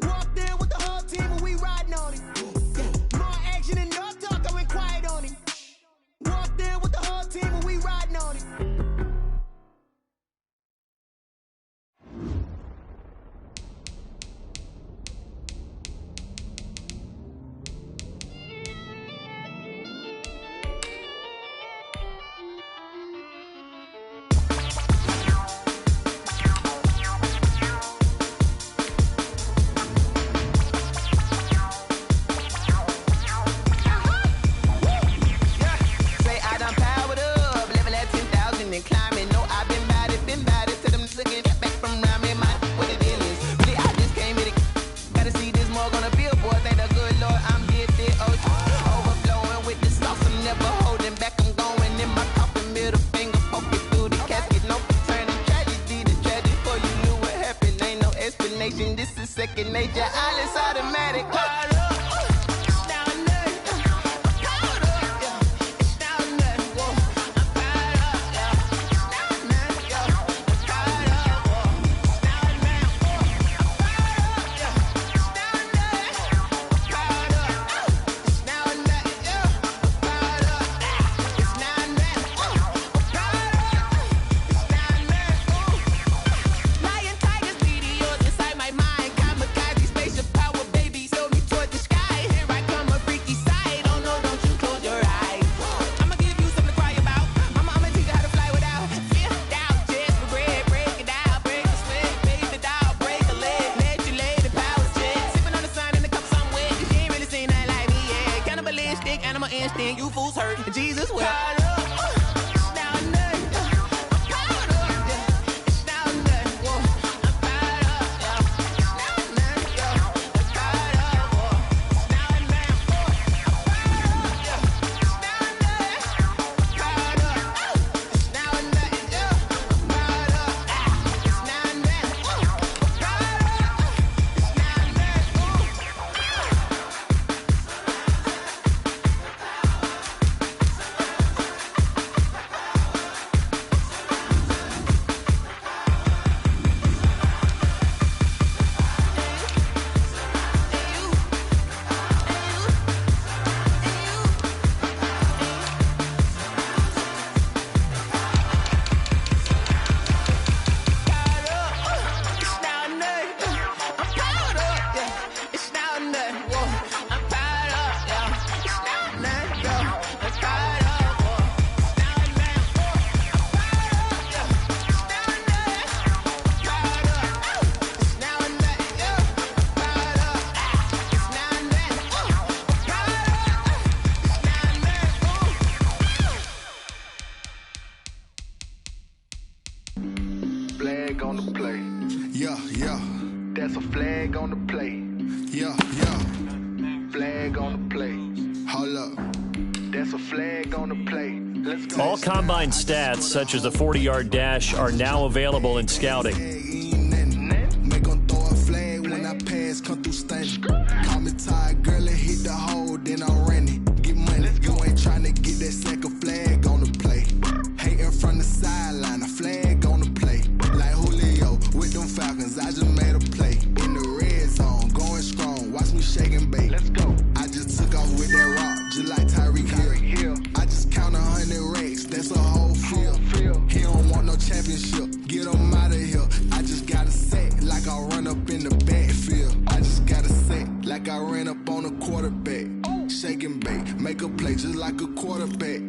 Walked in with the whole team and we riding on it. More action then you fools hurt. Jesus wept. Flag on the play. Yeah, yeah. That's a flag on the play. Yeah, yeah. Flag on the play. Hold up. That's a flag on the play. Let's go. All combine stats, such as the 40-yard dash, are now available in scouting. Make 'em throw a flag when I pass, come through stunning. Call me tired, girl, and hit the hole, then I'm running. Get money, you ain't trying to get that second flag on the play. Hating from the sideline, a flag on the play. Like Julio with them Falcons, I just made a play. In the red zone, going strong, watch me shake and bake. Let's go. I just took off with that rock, just like Tyreek Hill. I just count 100 racks, that's a whole field. He don't want no championship, get him out of here. I just got a set, like I run up in the backfield. I just got a set, like I ran up on a quarterback. Shake and bake, make a play just like a quarterback.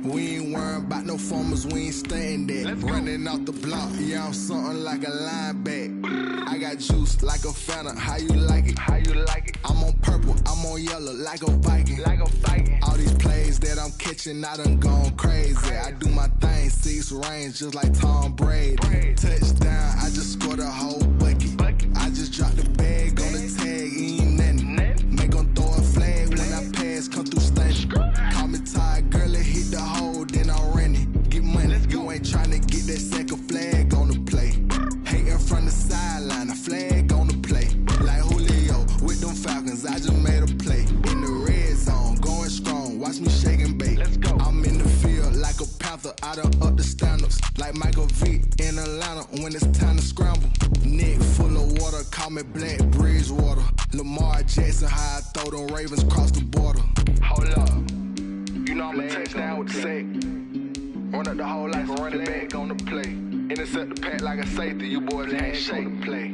We ain't worrying about no formers, we ain't staying there. Running off the block, yeah, I'm something like a linebacker. I got juice like a Fanta, how you like it? How you like it? I'm on purple, I'm on yellow, like a Viking. Like a Viking. All these plays that I'm catching, I done gone crazy. I do my thing, 6 range, just like Tom Brady. Touchdown, I just scored a whole bucket. I just dropped the bag on the tag, ain't nothing. Make 'em throw a flag when I pass, come through stunning. Call me tired, girl, and hit the hole, then I'm running. Get money, you ain't trying to get that second flag on the play. Hating from the sideline, a flag on the play. Like Julio with them Falcons, I just made a play. In the red zone, going strong, watch me shake and bake. Let's go. I'm in the field like a panther, I done up the standards. Like Michael Vick in Atlanta when it's time to scramble. Neck full of water, call me Black Bridgewater. Lamar Jackson, how I throw them Ravens across the border. Hold up, you know I'm a touchdown with the sack. Run up the whole life and run it back on the play. Intercept the pack like a safety, you boys ain't shake the play.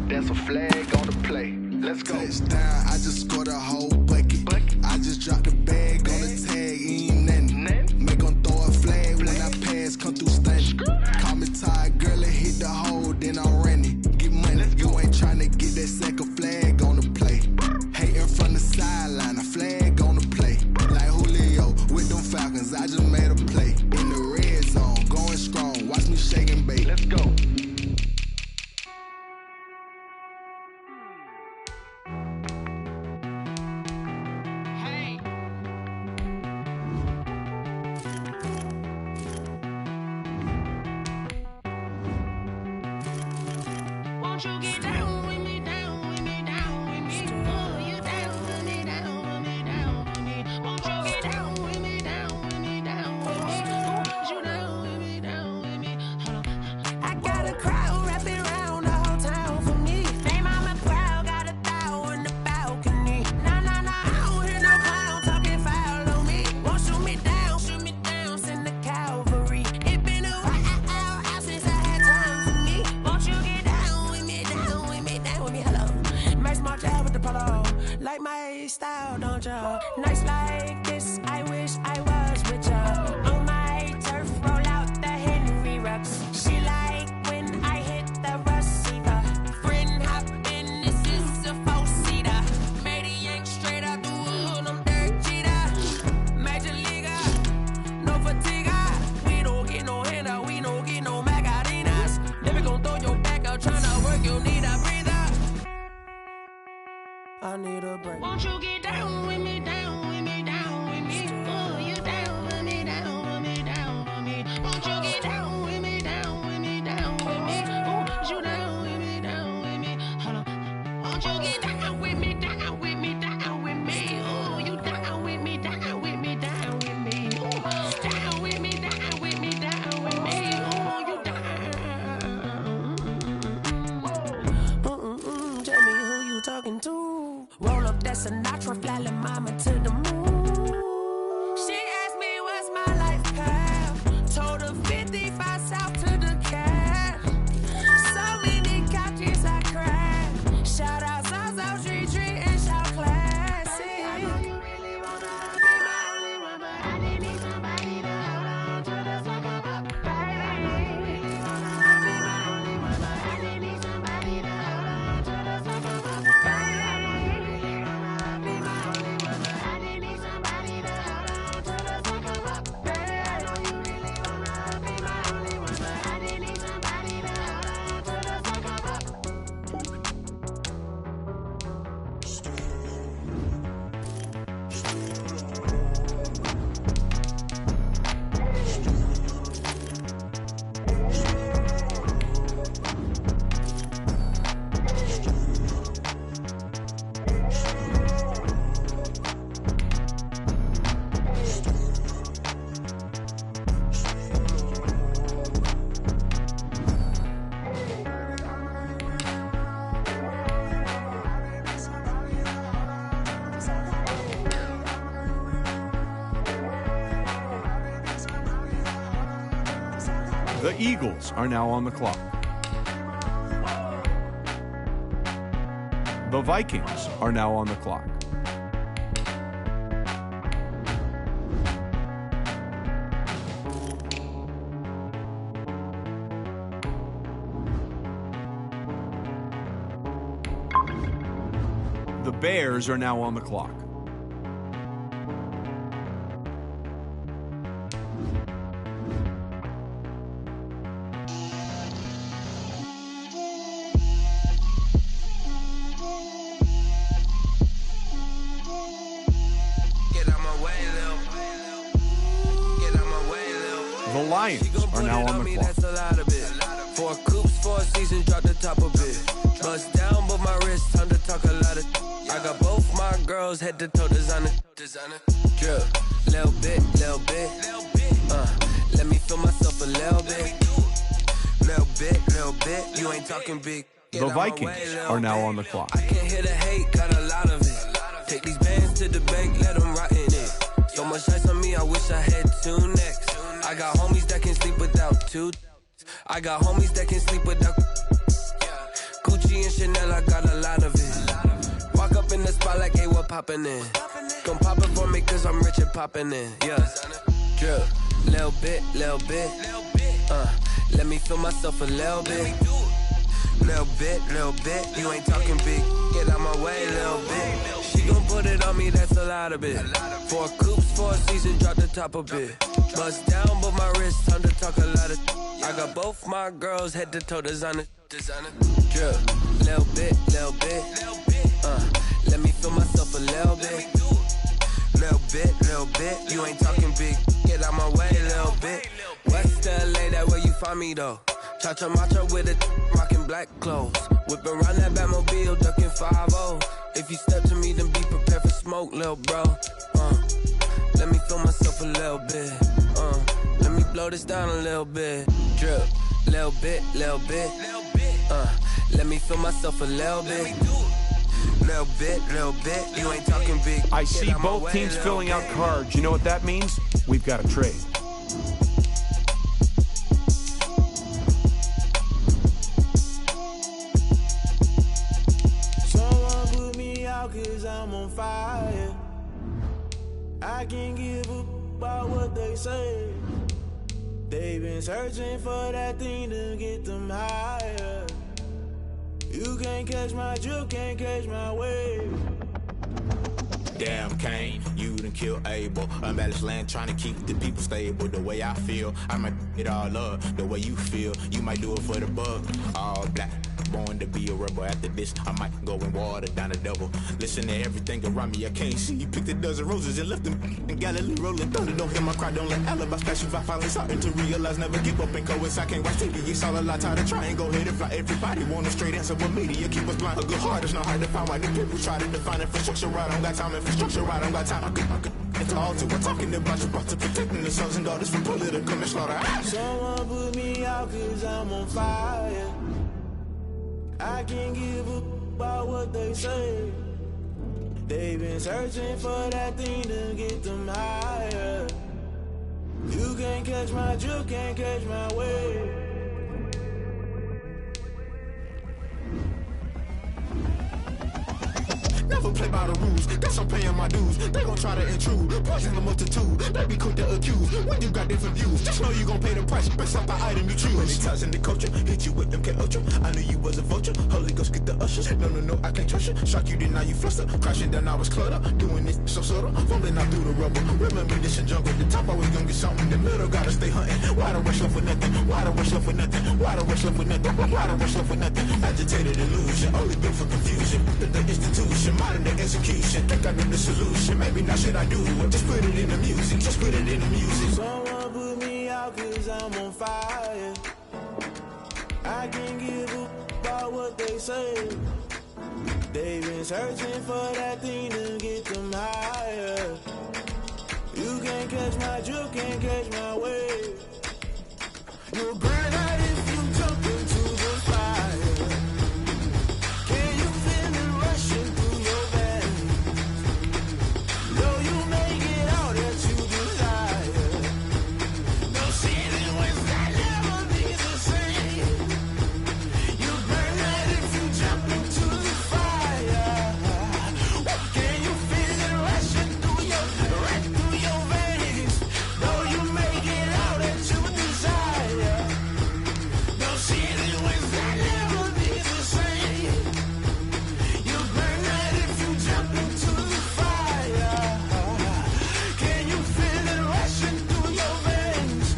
That's a flag on the play. Let's go. Touchdown, I just scored a whole bucket. I just dropped the bag on the tag, ain't nothing. Make 'em throw a flag when I pass, come through stunning. Call me tired, girl, and hit the hole, then I'm running. Get money, you ain't trying to get that second flag on the play. Hating from the sideline, a flag on the play. Like Julio with them Falcons, I just made a play. In the red zone, going strong, watch me shake and bake. Let's go. Won't you get down with me, down with me, down with me? Oh, you down with me, down with me, down with me. Won't you get down with me, down with me, down with me? Won't you down with me, down with me? Hold on. I got a crowd wrapping around the whole town for me. They mama proud, got a thou in the balcony. Nah, nah, nah, I don't hear no clown talking foul on me. Won't shoot me down, send the cavalry. It been a while since I had time for me. Won't you get down with me, down with me, down with me? Hello. Nice march out with the polo. Like my style, don't ya? Nice like this, I wish I was with ya. On my turf, roll out the Henry Rux. She like when I hit the receiver. Friend hopping, this is a 4-seater. Made a yank straight out the wood, I'm dirt cheater. Sinatra, flying mama to the moon. She asked me what's my life path. Told her 55 south to the cat. So many couches I crashed. Shout out Zaza, Street Tree, and shout classic. I know you really wanna be my only one, but I didn't need somebody to hold on to the sucker up, baby. You really wanna be my only one, but I didn't need somebody to hold on to the sucker up, baby. You really wanna be my only one, but I didn't need somebody to hold on to the sucker up, baby. I know you really wanna be my only one, but I didn't need somebody to hold on to the sucker up. The Eagles are now on the clock. The Vikings are now on the clock. The Bears are now on the clock. The Lions are now on the clock. Four coops, 4 seasons, drop the top of it. Bust down, but my wrist, time to talk a lot of. I got both my girls, head to toe designer. Drip, little bit. Let me feel myself a little bit. Little bit. You ain't talking big. The Vikings are now on the clock. I can't hear the hate, got a lot of it. Take these bands to the bank, let them rot in it. So much ice on me, I wish I had 2 necks. I got homies that can sleep without 2. I got homies that can sleep without Gucci and Chanel, I got a lot of it. Walk up in the spot like, hey, what poppin' in? Come pop it for me, cause I'm rich and poppin' in. Yeah, drip, little bit. Let me feel myself a little bit. Little bit. You ain't talking big. Get out my way, little bit. She gon' put it on me, that's a lot of it. 4 coops, 4 seasons, drop the top a bit. Bust down, but my wrist, time to talk a lot of. I got both my girls, head to toe designer. Drip, little bit. Let me feel myself a little bit. Little bit. You ain't talking big. Get out my way, little bit. West LA, that where you find me though. Cha-cha matcha with it, rockin' black clothes. Whip around that Batmobile, ducking 5-0. If you step to me, then be prepared for smoke, lil' bro. Let me feel myself a little bit. Let me blow this down a little bit. Drip, little bit. Let me feel myself a little bit. Little bit. You ain't talking big. I see both teams filling out cards. You know what that means? We've got a trade. Someone put me out 'cause I'm on fire. I can't give up about what they say. They've been searching for that thing to get them higher. You can't catch my drift, can't catch my wave. Damn, Kane, you done killed Abel. Unbalanced land, trying to keep the people stable. The way I feel, I might it all up. The way you feel, you might do it for the bug. All black, born to be a rebel. After this, I might go and water down the devil. Listen to everything around me, I can't see. Picked a dozen roses and left them in Galilee rolling thunder. Don't hear my cry, don't let alibis flash. If I finally starting to realize, never give up and coincide. Can't watch TV, it's all a lot. Tired of trying, go ahead and fly. Everybody want a straight answer, but media keep us blind. A good heart is not hard to find. Why the people try to define infrastructure right? I don't got time, infrastructure right, I don't got time. I could. It's all to we're talking about you, about to protecting the sons and daughters from political and slaughter. Someone put me out 'cause I'm on fire. I can't give up about what they say. They've been searching for that thing to get them higher. You can't catch my drift, can't catch my wave. Never play by the rules, guess I'm paying my dues. They gon' try to intrude, poison the multitude. They be quick to accuse when you got different views. Just know you gon' pay the price based off the item you choose. Many times in the culture, hit you with them Ultra. I knew you was a vulture. Holy Ghost get the ushers. No, I can't trust you. Shock you, then now you fluster. Crashing down, I was cluttered. Doing this so subtle, fumbling out through the rubble. Remember this in jungle. The top always gonna get something. The middle gotta stay hunting. Why the rush left for nothing? Why the rush left for nothing? Why the rush left for nothing? Why the rush left for nothing? Agitated illusion, only built for confusion. The institution, modern day execution. Think I know the solution. Maybe now should I do it? Just put it in the music. Just put it in the music. Someone put me out 'cause I'm on fire. I can't give a about what they say. They've been searching for that thing to get them higher. You can't catch my drift, can't catch my wave. You'll burn out if you jump into the fire. Can you feel it rushing through your veins? Though you make it all that you desire. No ceiling was that never be the same. You burn out if you jump into the fire. Can you feel it rushing through your veins? Though you make it all that you desire. No ceiling was that never be the same. You burn out if you jump into the fire. Can you feel it rushing through your veins?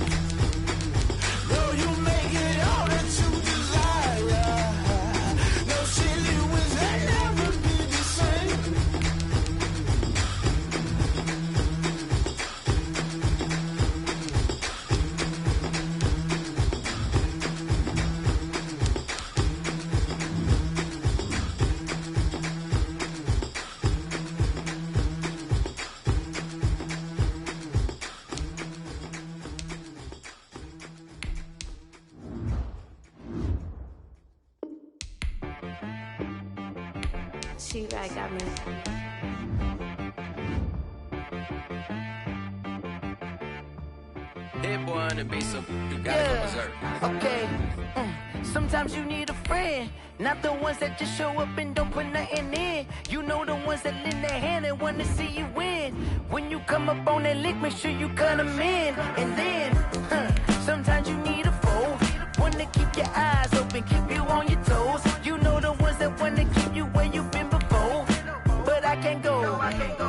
Though you make it all that you desire. No ceiling was that never be the same. She like got me. That boy on the beat, so you gotta go berserk. Okay. Sometimes you need a friend, not the ones that just show up and don't put nothing in. You know the ones that lend their hand and want to see you win. When you come up on that lick, make sure you cut them in. And then, sometimes you need a foe, one to keep your eyes open, keep you on your toes. You know the ones that want to keep you where you've been before. But I can't go,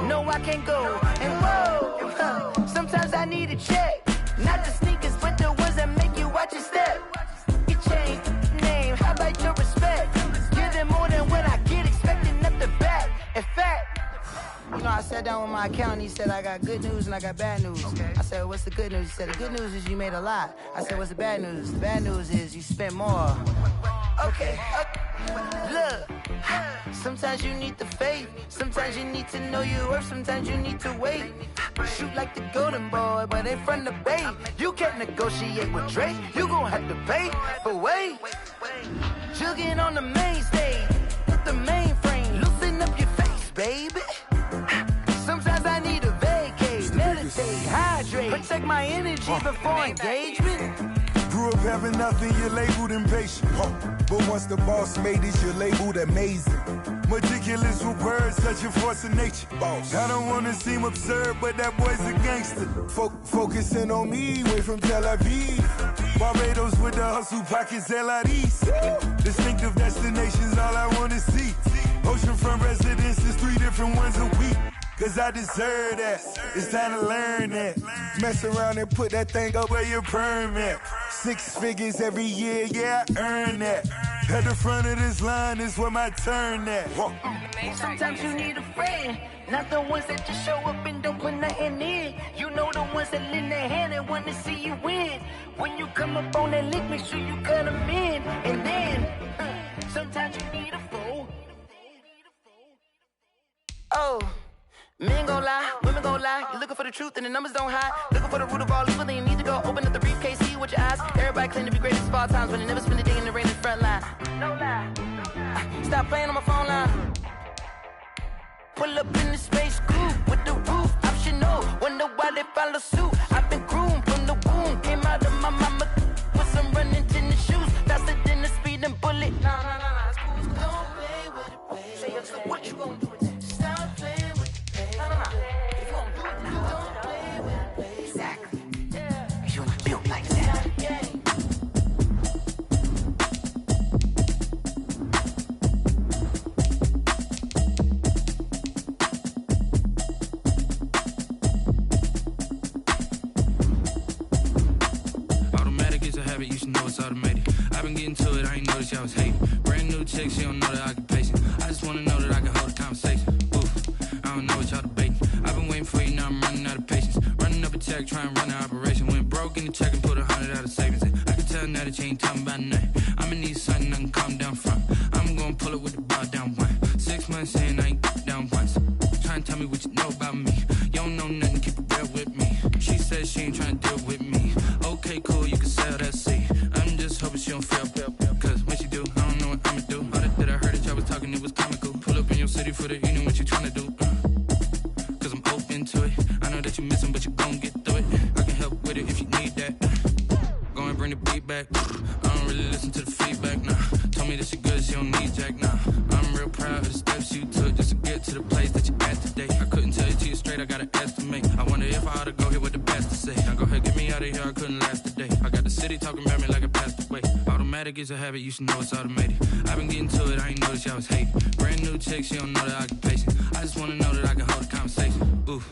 no I can't go. And whoa, sometimes I need a check, not the sneakers, but the ones that make you watch your step. Your chain, name, how about your respect? Give them more than what I get, expecting up the back. In fact, you know, I sat down with my accountant, he said I got good news and I got bad news. I said, what's the good news? He said, the good news is you made a lot. I said, what's the bad news? The bad news is you spent more. Okay, look, sometimes you need the faith, sometimes you need to know your worth, sometimes you need to wait. Shoot like the golden boy, but in front of the bay. You can't negotiate with Drake, you gon' have to pay. But wait, jugging on the main stage, with the mainframe, loosen up your face, baby. Sometimes I need a vacate, meditate, hydrate, protect my energy before engagement. Grew up having nothing, you're labeled impatient. But once the boss made it, you're labeled amazing. Meticulous with words, such a force of nature. I don't wanna seem absurd, but that boy's a gangster. Focusing on me, way from Tel Aviv. Barbados with the hustle pockets, LIDs. Distinctive destinations, all I wanna see. Oceanfront residences, 3 different ones a week. Cause I deserve that, it's time to learn that. Mess around and put that thing up where your permit. 6 figures every year, yeah, I earn that. At the front of this line is where my turn at. Sometimes you need a friend, not the ones that just show up and don't put nothing in. You know the ones that lend their hand and want to see you win. When you come up on that lick, make sure you cut them in. And then, sometimes you need a foe. Oh. Men gon' lie, women gon' lie. You're looking for the truth and the numbers don't hide. Looking for the root of all evil, then you need to go open up the briefcase, see with your eyes. Everybody claim to be greatest of all times, but they never spend a day in the rain in the front line. No lie. Stop playing on my phone line. pull up in the space coupe with the roof optional. Wonder why they follow suit. I've been groomed from the womb. Came out of my mama with some running tennis shoes. Faster than the speeding bullet. Nah, it's cool. Don't play with it, baby. Say what you gonna do with that? Stop playing with it, baby. Nah. If you gonna do it, now don't play with it, baby. Exactly. Yeah. You ain't built like that. You should know it's automated. I've been getting to it, I ain't noticed y'all was hating. Brand new chick, she don't know the occupation. I just wanna know that I can hold a conversation. Oof, I don't know what y'all debating. I've been waiting for you, now I'm running out of patience. Running up a check, trying to run an operation. Went broke in the check and put 100 out of savings in. I can tell now that you ain't talking about nothing. I'ma need something I can calm down from. I'm gonna pull it with the bar down one. 6 months in, I ain't down once. Trying to tell me what you know about me. You don't know nothing, keep it real with me. She said she ain't trying to deal with me. Okay, cool, you can sell that seat. I'm just hoping she don't fail. Cause when she do, I don't know what I'ma do. All that I heard that y'all was talking, it was comical. Pull up in your city for the evening, what you trying to do? Cause I'm open to it. I know that you missing, but you gon' get through it. I can help with it if you need that. Go and bring the beat back. I don't really listen to the feedback, nah. Told me that she good, she don't need jack, nah. I'm real proud of the steps you took just to get to the place that you're at today. I couldn't tell it to you straight, I gotta estimate. I wonder if I ought to go here with the best to say. Now go ahead, get me out of here, I couldn't last a day. I got the city talking about me like I passed away. Automatic is a habit, you should know it's automated. I've been getting to it, I ain't noticed y'all was hating. Brand new chick, she don't know the occupation. I just wanna know that I can hold a conversation. Oof,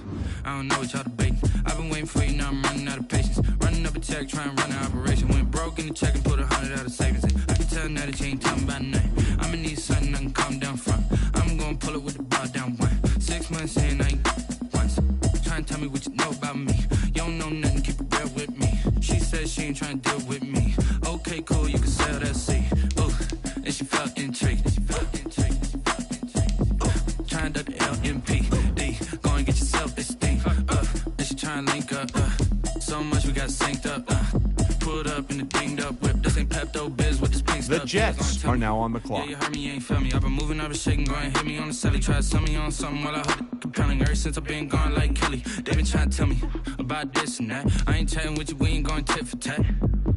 I don't know what y'all debating. I've been waiting for you, now I'm running out of patience. Running up a check, trying to run an operation. Went broke in the check and put 100 out of savings in. I can tell now that you ain't talking about nothing. I'ma need something I can calm down from. I'm gonna pull it with the bar down one. 6 months in, I ain't once. Trying to tell me what you know about me. You don't know nothing, keep it real with me. She said she ain't trying to deal with me. Okay, cool, you can sell that seat. Ooh, and she felt intrigued. Trying to duck the LMPD. Go and get your self-esteem. And she trying to link up. So much we got synced up. Put up in the dinged up whip. This ain't Pepto Biz with this pink stuff. The Jets are now on the clock. Yeah, you heard me, you ain't feel me. I've been moving, I've been shaking, go and hit me on the celly. Try to sell me on something while I hold it compelling. Ever since I've been gone like Kelly, they been trying to tell me about this and that. I ain't chatting with you, we ain't going tit for tat.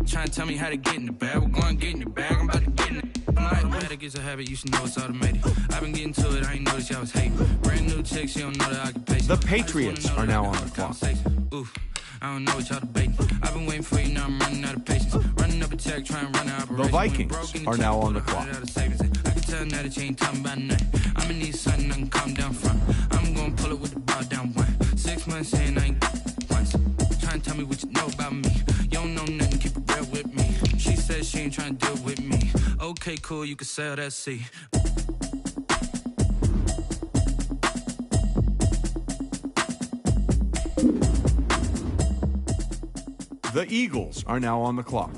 Trying to tell me how to get in the bag. We're going to get in the bag, I'm about to get in it. Automatic is a habit, you should know it's automated. I've been getting to it, I ain't noticed y'all was hating. Brand new chick, she don't know the occupation. The Patriots are now on the clock. Oof, I don't know what y'all debating. I've been waiting for you, now I'm running out of patience. Running up a check, trying to run an operation. The Vikings are now on the clock. I can tell now that you ain't talking about nothing. I'ma need something I can calm down from. I'm gonna pull it with the bar down one. 6 months in, I ain't once. Trying to tell me what you know about me. You don't know nothing, keep it real with me. She said she ain't trying to deal with me. Okay, cool, you can sell that seat. The Eagles are now on the clock.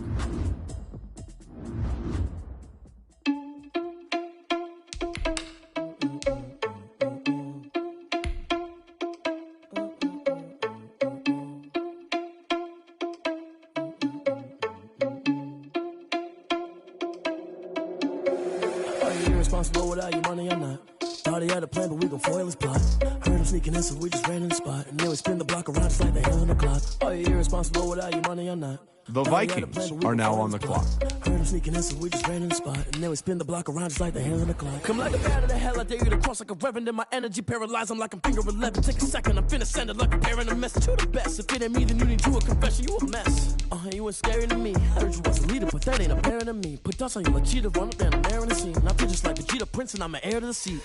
Irresponsible without your money or not. Thought he had a plan, but we gon' foil his plot. Heard him sneaking in, so we just ran in the spot. And then we spin the block around just like the hell in the clock. Are you irresponsible without your money or not? The Vikings are now on the clock. Heard him sneaking in, so we just ran in the spot. And then we spin the block around just like the hell in the clock. Come like a bat of the hell, I dare you to cross like a reverend. In my energy paralyzed, I'm like I'm finger 11. Take a second, I'm finna send it like a bear in a message to the best. If it ain't me, then you need you a confession, you a mess. You ain't scary to me. Heard you was a leader, but that ain't apparent to me. Put dust on you like cheetah, run up there and air in the scene. I feel just like Vegeta Prince and I'm an heir to the seat.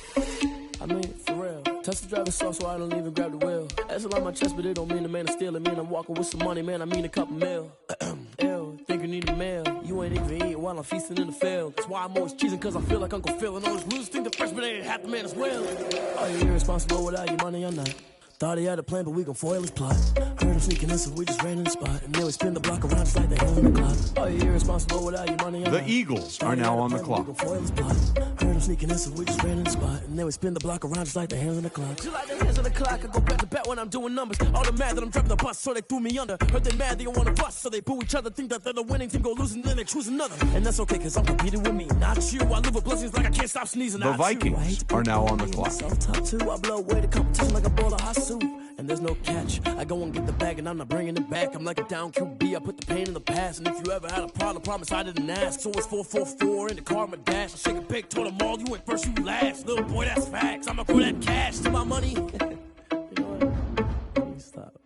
I mean, for real. Touch the driver's sauce so I don't even grab the wheel. That's on my chest, but it don't mean the man is stealing. Mean I'm walking with some money, man, I mean a couple mil. Ew, think you need a meal. You ain't even eating while I'm feasting in the field. That's why I'm always cheesing, cause I feel like Uncle Phil. And all those losers think the freshman ain't half the man as well. Are you irresponsible without your money or not? Thought he had a plan, but we gon' foil his plot. Heard him sneaking in, so we just ran in the spot. And then we spin the block around just like the hell in the clock. Oh, you're irresponsible without your money. The Eagles are now on the clock. Heard him sneaking in, so we just ran in the spot. And then we spin the block around just like the hands on the clock. Just like the hands on the clock, I go back to back when I'm doing numbers. All the mad that I'm driving the bus, so they threw me under. Heard they mad, they don't want to bust, so they boo each other. Think that they're the winning team, go losing, then they choose another. And that's okay, cause I'm competing with me, not you. I live with blessings like I can't stop sneezing. The Vikings are now on the clock. Self-top too, I blow away the competition like a bowl of hot soup. And there's no catch. I go and get the bag and I'm not bringing it back. I'm like a down QB, I put the pain in the past. And if you ever had a problem, promise I didn't ask. So it's 4-4-4 in the car, my dash. I shake a big, told them all, you went first, you last. Little boy, that's facts. I'ma throw that cash to my money. You know what? Let me stop.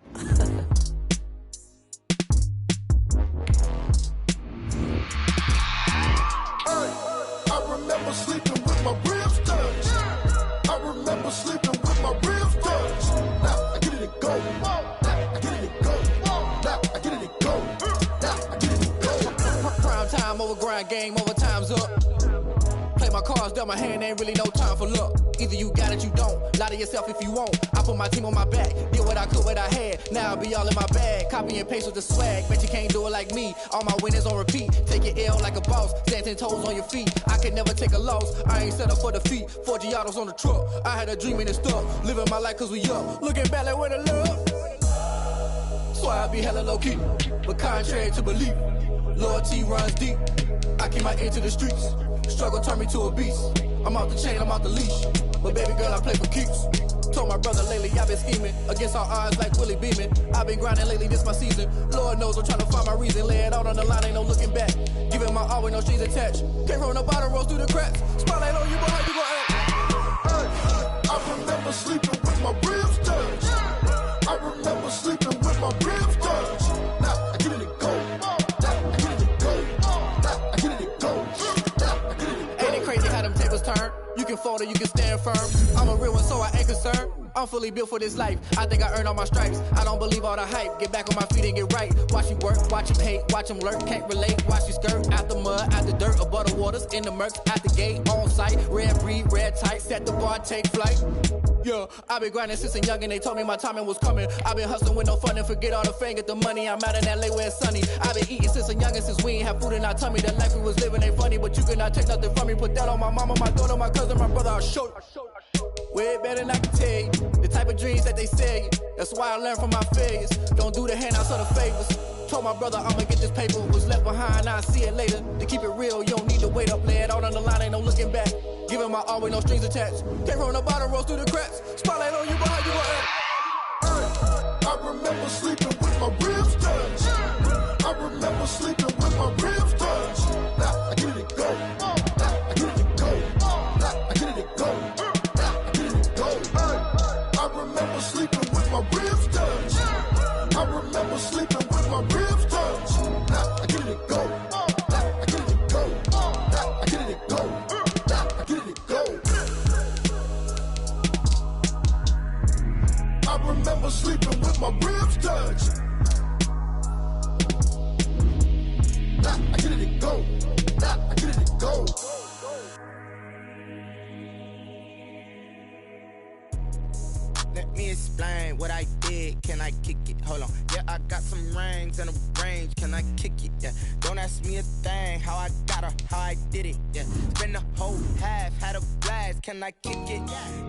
I remember sleeping with my ribs touched. I remember sleeping with my ribs touched. Now I get it and go. Now I get it and go. Now I get it and go. Now I get it and go. Prime time over grind game, over time's up. Play my cards, dealt my hand, ain't really no time for luck. Either you got it, you don't. Lie to yourself if you won't. I put my team on my back, did what I could, what I had. Now I'll be all in my bag, copy and paste with the swag. Bet you can't do it like me. All my winners on repeat. Take your L like a boss, stand 10 toes on your feet. I can never take a loss. I ain't set up for defeat. 4 Giottos on the truck. I had a dream and it stuck. Living my life cause we up. Looking back like where the love. So I be hella low key, but contrary to belief, loyalty runs deep. I keep my ear to the streets. Struggle turned me to a beast. I'm off the chain, I'm off the leash. But baby girl, I play for keeps. Told my brother lately, I've been scheming against all odds like Willie Beeman. I've been grinding lately, this my season. Lord knows I'm trying to find my reason. Lay it out on the line, ain't no looking back. Giving my all with no strings attached. Came from the bottom, rose through the cracks. Spotlight on you, but how you gon' act? I remember sleeping with my ribs touched. I remember sleeping with my ribs touched. Now I get it and go. Now I get it and go. Now I get it and go. Now I get it and go. Ain't it crazy how them tables turn? You can fold or you can stand firm. I'm a real one, so I ain't concerned. I'm fully built for this life. I think I earned all my stripes. I don't believe all the hype. Get back on my feet and get right. Watch you work, watch you hate, watch them lurk. Can't relate, watch you skirt. Out the mud, out the dirt, above the waters, in the murks, out the gate, on site. Red breed, red tight, set the bar, take flight. Yeah, I been grinding since a young and they told me my timing was coming. I been hustling with no fun and forget all the fame, get the money. I'm out in LA where it's sunny. I been eating since a young and since we ain't have food in our tummy. The life we was living ain't funny, but you cannot take nothing from me. Put that on my mama, my daughter, my cousin, my brother, I'll show you. Way better than I can tell you. The type of dreams that they sell you. That's why I learned from my failures. Don't do the handouts or the favors. Told my brother I'ma get this paper. Was left behind, I'll see it later. To keep it real, you don't need to wait up. Lay it out on the line, ain't no looking back. Giving my all with no strings attached. Came from the bottom, rose through the cracks. Spotlight on you, but how you gon' act? I remember sleeping with my ribs touched. I remember sleeping with my ribs touched. Now I get it and go. Now I get it and go. Now I get it and go. Now I get it and go. I remember sleeping with my ribs touched. I remember sleeping with my ribs touched. Now I get it and go. Now I get it and go. Now I get it and go. Now I get it and go. I remember sleeping with my ribs touched. Now I get it and go. Now I get it and go. Let me explain what I did. Can I kick it? Hold on. Yeah, I got some rings and a range. Can I kick it? Yeah. Don't ask me a thing. How I got her, how I did it. Yeah. Spend the whole half, had a blast. Can I kick it?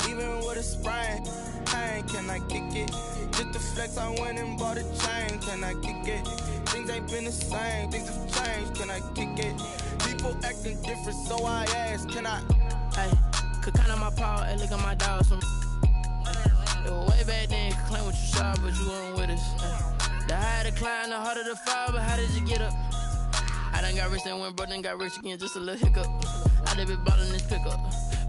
Even with a sprain, pain. Can I kick it? Just to flex, I went and bought a chain. Can I kick it? Things ain't been the same. Things have changed. Can I kick it? People acting different, so I ask. Can I? Hey, could count on my power and look at my dogs from. It was way back then, could claim what you saw, but you weren't with us. The higher the climb, the harder the fall, but how did you get up? I done got rich and went broke, then got rich again, just a little hiccup. I done been ballin' this pickup.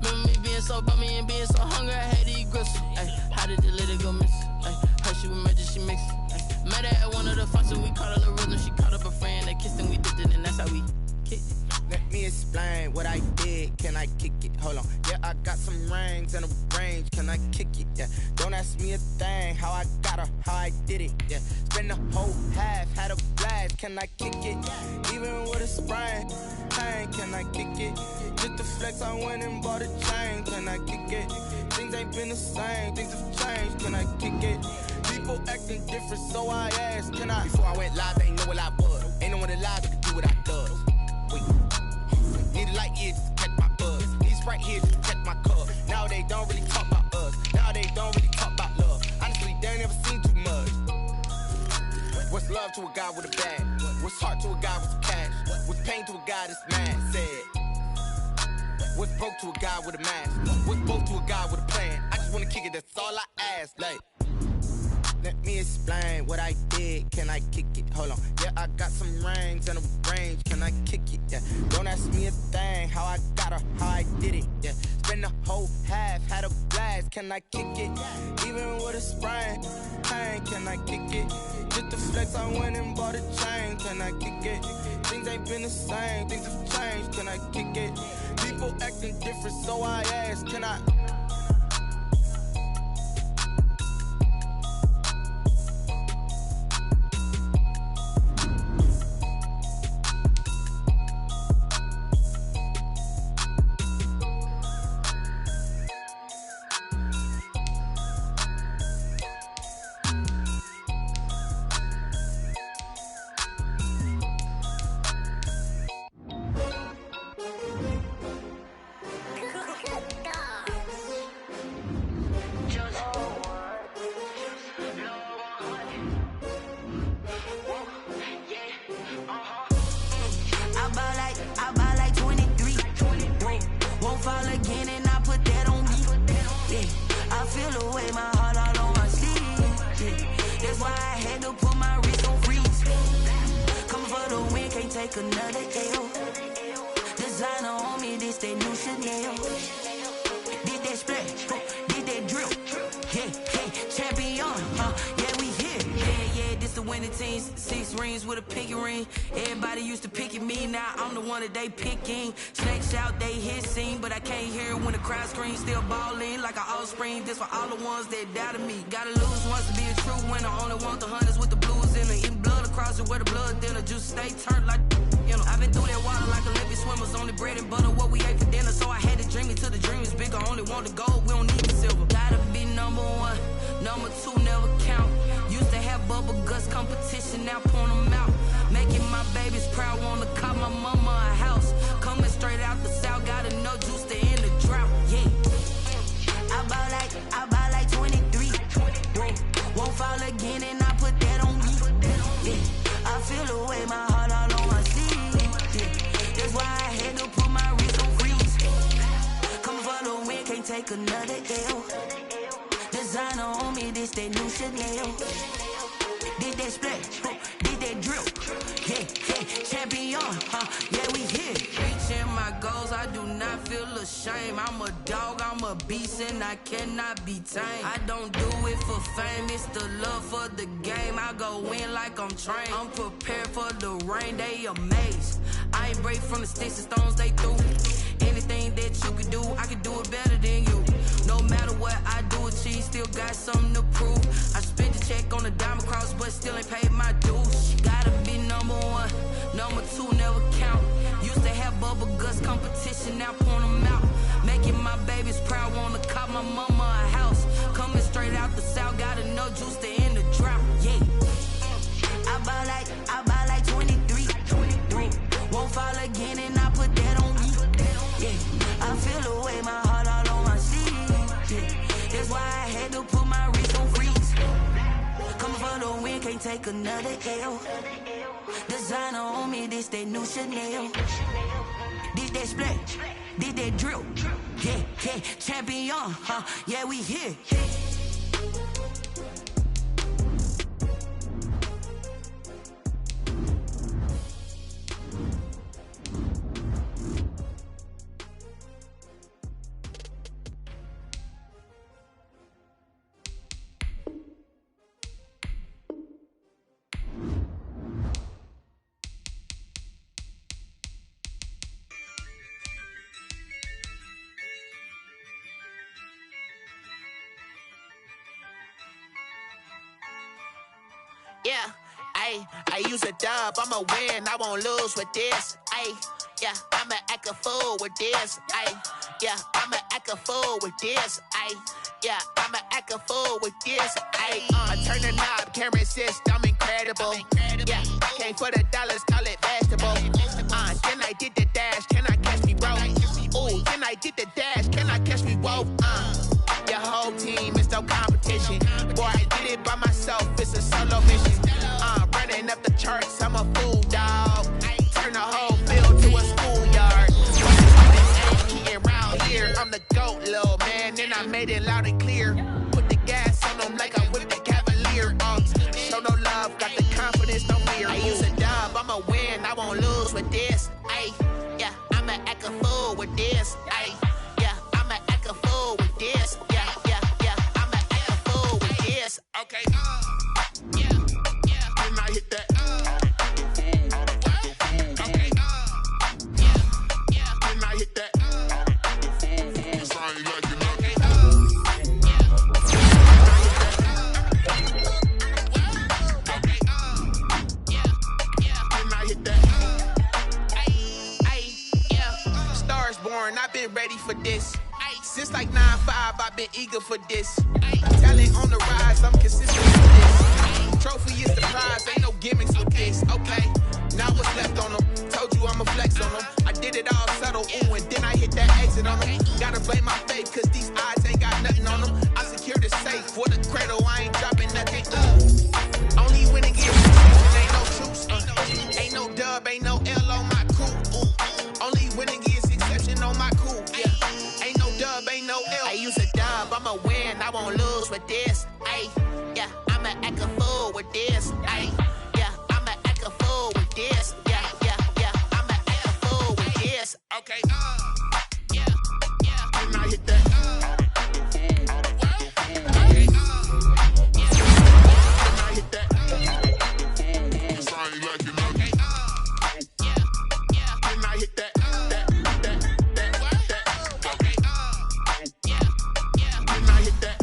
Remember me being so bummy and being so hungry, I had to eat gristle. How did the lady go miss? Her she was magic, she mixed it. Met her at one of the functions, we caught a little rhythm. She caught up a friend that kissed and we dipped it, and that's how we kicked it. Let me explain what I did. Can I I kick it? Hold on. Yeah, I got some rings and a range. Can I kick it? Yeah. Don't ask me a thing. How I got her, how I did it. Yeah. Spend the whole half, had a blast. Can I kick it? Even with a sprain, pain. Can I kick it? Just to flex, I went and bought a chain. Can I kick it? Things ain't been the same. Things have changed. Can I kick it? People acting different, so I asked, can I? Before I went live, they ain't know what I was. Ain't no one alive that could do what I does. Wait. Need a light here just to catch my buzz. Need Sprite here just to check my cup. Now they don't really talk about us. Now they don't really talk about love. Honestly, they ain't never seen too much. What's love to a guy with a bag? What's heart to a guy with some cash? What's pain to a guy that's mad? Said. What's broke to a guy with a mask? What's broke to a guy with a plan? I just wanna kick it, that's all I ask. Like, let me explain what I did. Can I kick it? Hold on. Yeah, I got some rings and a range. Can I kick it? Yeah. Don't ask me a thing. How I got her, how I did it. Yeah. Spend the whole half, had a blast. Can I kick it? Even with a sprain, pain. Can I kick it? Just to flex, I went and bought a chain. Can I kick it? Things ain't been the same. Things have changed. Can I kick it? People acting different, so I asked, can I? They picking, snakes out, they hissing, but I can't hear when the crowd screams. Still balling like an offspring. This for all the ones that doubted me. Gotta lose once to be a true winner. Only want the hunters with the blues in it. Eating blood across it where the blood dinner. Juice stay turned like, you know. I've been through that water like Olympic swimmers. Only bread and butter what we ate for dinner. So I had to dream it till the dream is bigger. Only want the gold, we don't need the silver. Gotta be number one, number two never count. Used to have bubble guts competition, now point them out. Making my babies proud, wanna call my mama a house. Coming straight out the south, gotta know juice to end the drought, yeah. I buy like 23. Won't fall again and I put that on me, yeah. I feel the way, my heart all on my sleeve, yeah. That's why I had to put my wrist on freeze. Coming for the win, can't take another L. Designer on me, this that new Chanel. Did that splash, did that drill, yeah, champion, yeah, we here. Reaching my goals, I do not feel ashamed. I'm a dog, I'm a beast, and I cannot be tamed. I don't do it for fame, it's the love for the game. I go in like I'm trained. I'm prepared for the rain, they amazed. I ain't break from the sticks and stones they threw. Anything that you can do, I can do it better than you. No matter what I do, achieve, still got something to prove. I spent the check on the diamond cross, but still ain't paid my dues. Gotta be number one, number two never count. Used to have bubble guts competition, now point them out. Making my babies proud, wanna call my mama a house. Coming straight out the south, gotta know juice to end the drought, yeah. I buy like 23. Won't fall again and I put that on me, yeah. I feel the way, my heart all on my sleeve, yeah. That's why I had to put my wrist on freeze. Coming for the win, can't take another L. Designer on me, this that new Chanel. Did that splash, did that drill, yeah, champion, yeah, we here. Yeah, I use a dub, I'ma win, I won't lose with this. Yeah, I'ma act a fool with this. Yeah, I'ma act a fool with this. Yeah, I'ma act a fool with this. I turn the knob, can't resist, I'm incredible. Yeah, came for the dollars, call it vegetable. Then I did the dash, can I catch me, bro? Ooh, then I did the dash, can I catch me, whoa? Your whole team is no competition. Boy, I did it by myself, it's a solo mission. Running up the charts, I'm a fool, dog. Turn the whole field to a schoolyard. Ain't around here, I'm the GOAT, little man. Then I made it loud and clear. Put the gas on them like I'm with the Cavalier. Show no love, got the confidence, no fear. I use a dub, I'ma win, I won't lose with this. Yeah, I'ma act a fool with this. Yeah, I'ma act a fool with this. Yeah, I'ma act a fool with this. Okay, yeah, then I hit that. Okay, yeah, then I hit that. Cause I ain't like it nothing. Then I hit that. Yeah, stars born, I've been ready for this. Since like 9-5, I've been eager for this. Talent on the rise, I'm consistent with this. Trophy is the prize, ain't no gimmicks with this. Okay, now what's left on them? Told you I'ma flex on them. I did it all subtle, ooh, and then I hit that exit on them. Gotta blame my faith, cause these odds ain't got nothing on them. I secured the safe for the cradle, I ain't dropping nothing. Only winning gives ain't no truce. Ain't no dub, ain't no L on my crew. Only winning is exception on my crew. Yeah, ain't no dub, ain't no L. I use a dub, I'ma win, I won't lose with this. Yeah, I'ma act a fool with this. Yeah, I'ma act a fool with this. Yeah, I'ma act a fool with this. Okay, yeah, then I hit that. Okay, yeah, then I hit that. Cause I ain't like it nothing. Yeah, then I hit that. Okay, yeah, then I hit that.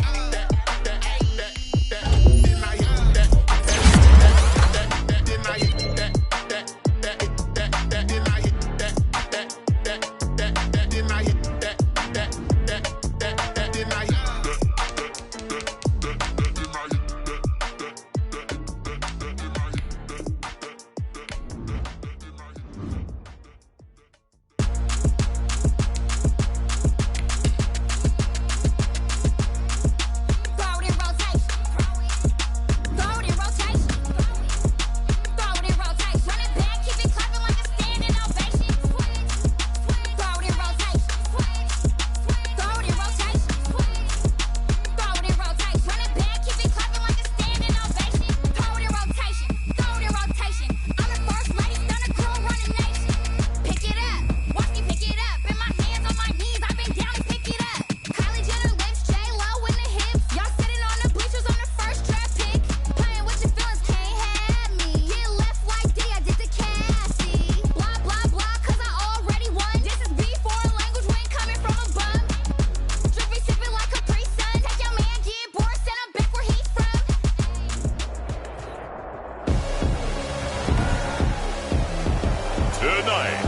Tonight,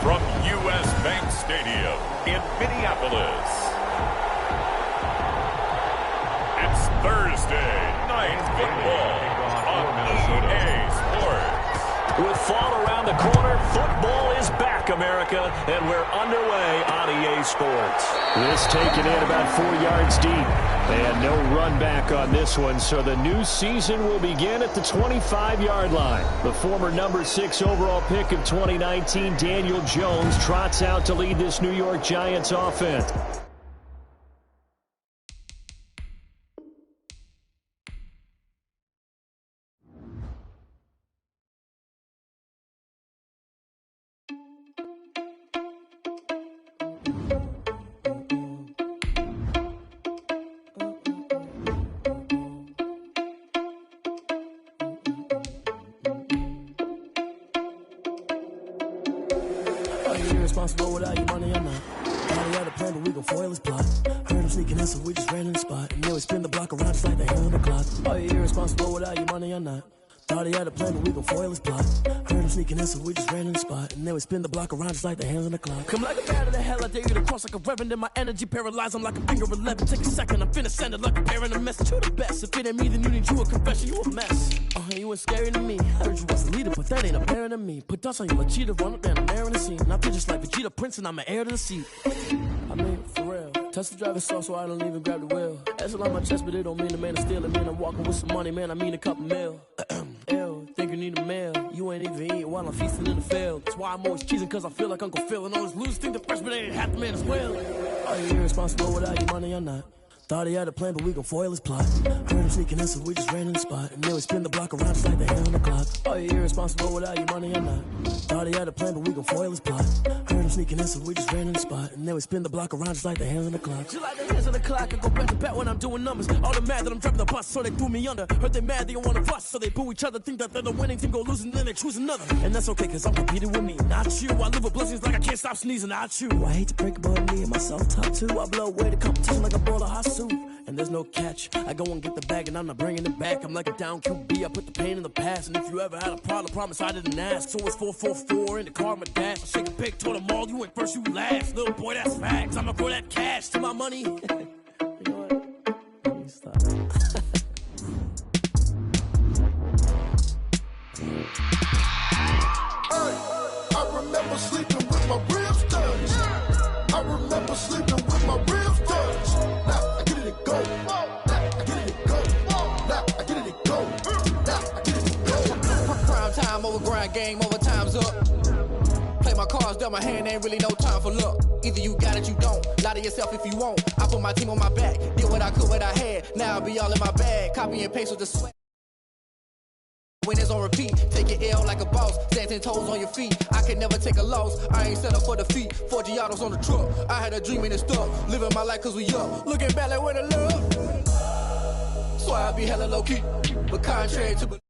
from U.S. Bank Stadium in Minneapolis, it's Thursday Night Football on EA Sports. With fall around the corner, football is back, America, and we're underway on EA Sports. This taken in about 4 yards deep. And no run back on this one, so the new season will begin at the 25-yard line. The former number 6 overall pick of 2019, Daniel Jones, trots out to lead this New York Giants offense. Are you responsible without your money or not? Thought he had a plan, but we gon' foil his plot. Heard him sneaking in, so we just ran in the spot. And then we spin the block around just like the hand on the clock. Are you irresponsible without your money or not? Thought he had a plan, but we gon' foil his plot. Heard him sneaking in, so we just ran in the spot. And then we spin the block around just like the hands on the clock. Come like a bat of the hell, I dare you to cross like a reverend. And my energy paralyzed, I'm like a finger 11. Take a second, I'm finna send it like a parent a message. You the best, if it ain't me, then you need you a confession. You a mess, you ain't scary to me. I heard you was a leader, but that ain't apparent to me. Put dust on you like cheetah, run up, man, I'm air in the scene. And I feel just like Vegeta Prince, and I'm an heir to the seat. I mean, for real. Touch the driver's sauce, so I don't even grab the wheel. That's on my chest, but it don't mean the man is stealing. Man, I'm walking with some money, man, I mean a couple mil. Ew, think you need a meal. You ain't even eating while I'm feasting in the field. That's why I'm always cheesing, cause I feel like Uncle Phil. And all those losers think the freshman ain't half the man as well. Are you irresponsible without your money or not? Thought he had a plan, but we gon' foil his plot. Heard him sneaking in, so we just ran in the spot. And then we spin the block around just like the hand on the clock. Are you irresponsible without your money or not? Thought he had a plan, but we gon' foil his plot. Heard him sneaking in, so we just ran in the spot. And then we spin the block around just like the hands on the clock. Just like the hands on the clock, I go back to back when I'm doing numbers. All the mad that I'm driving the bus, so they threw me under. Heard they mad, they don't wanna fuss, so they boo each other. Think that they're the winning team, go losing, then they choose another. And that's okay, cause I'm competing with me, not you. I live with blessings like I can't stop sneezing, not you. I hate to break about me and my self-talk too. I blow away the competition like a bowl of hot soup. And there's no catch. I go and get the bag and I'm not bringing it back. I'm like a down QB, I put the pain in the past. And if you ever had a problem, promise I didn't ask. So it's 444 in the car, my dash. I shake a pig, told them all, you ain't first, you last. Little boy, that's facts. I'ma throw that cash to my money. You know what? Let me stop. I remember sleeping with my ribs touched. I remember sleeping with my ribs touched. Now I get it go. Now I get it go. Now I get it go. Now I get it go. Prime time over grind, game over, time's up. Play my cards, dealt my hand, ain't really no time for luck. Either you got it, you don't. Lie to yourself if you won't. I put my team on my back, did what I could, what I had. Now I'll be all in my bag. Copy and paste with the sweat. When it's on repeat, take your L like a boss. Stand 10 toes on your feet. I can never take a loss. I ain't set up for defeat. 4 Giottos on the truck. I had a dream and it stuck. Living my life cause we up. Looking back like where the love. So I be hella low key. But contrary to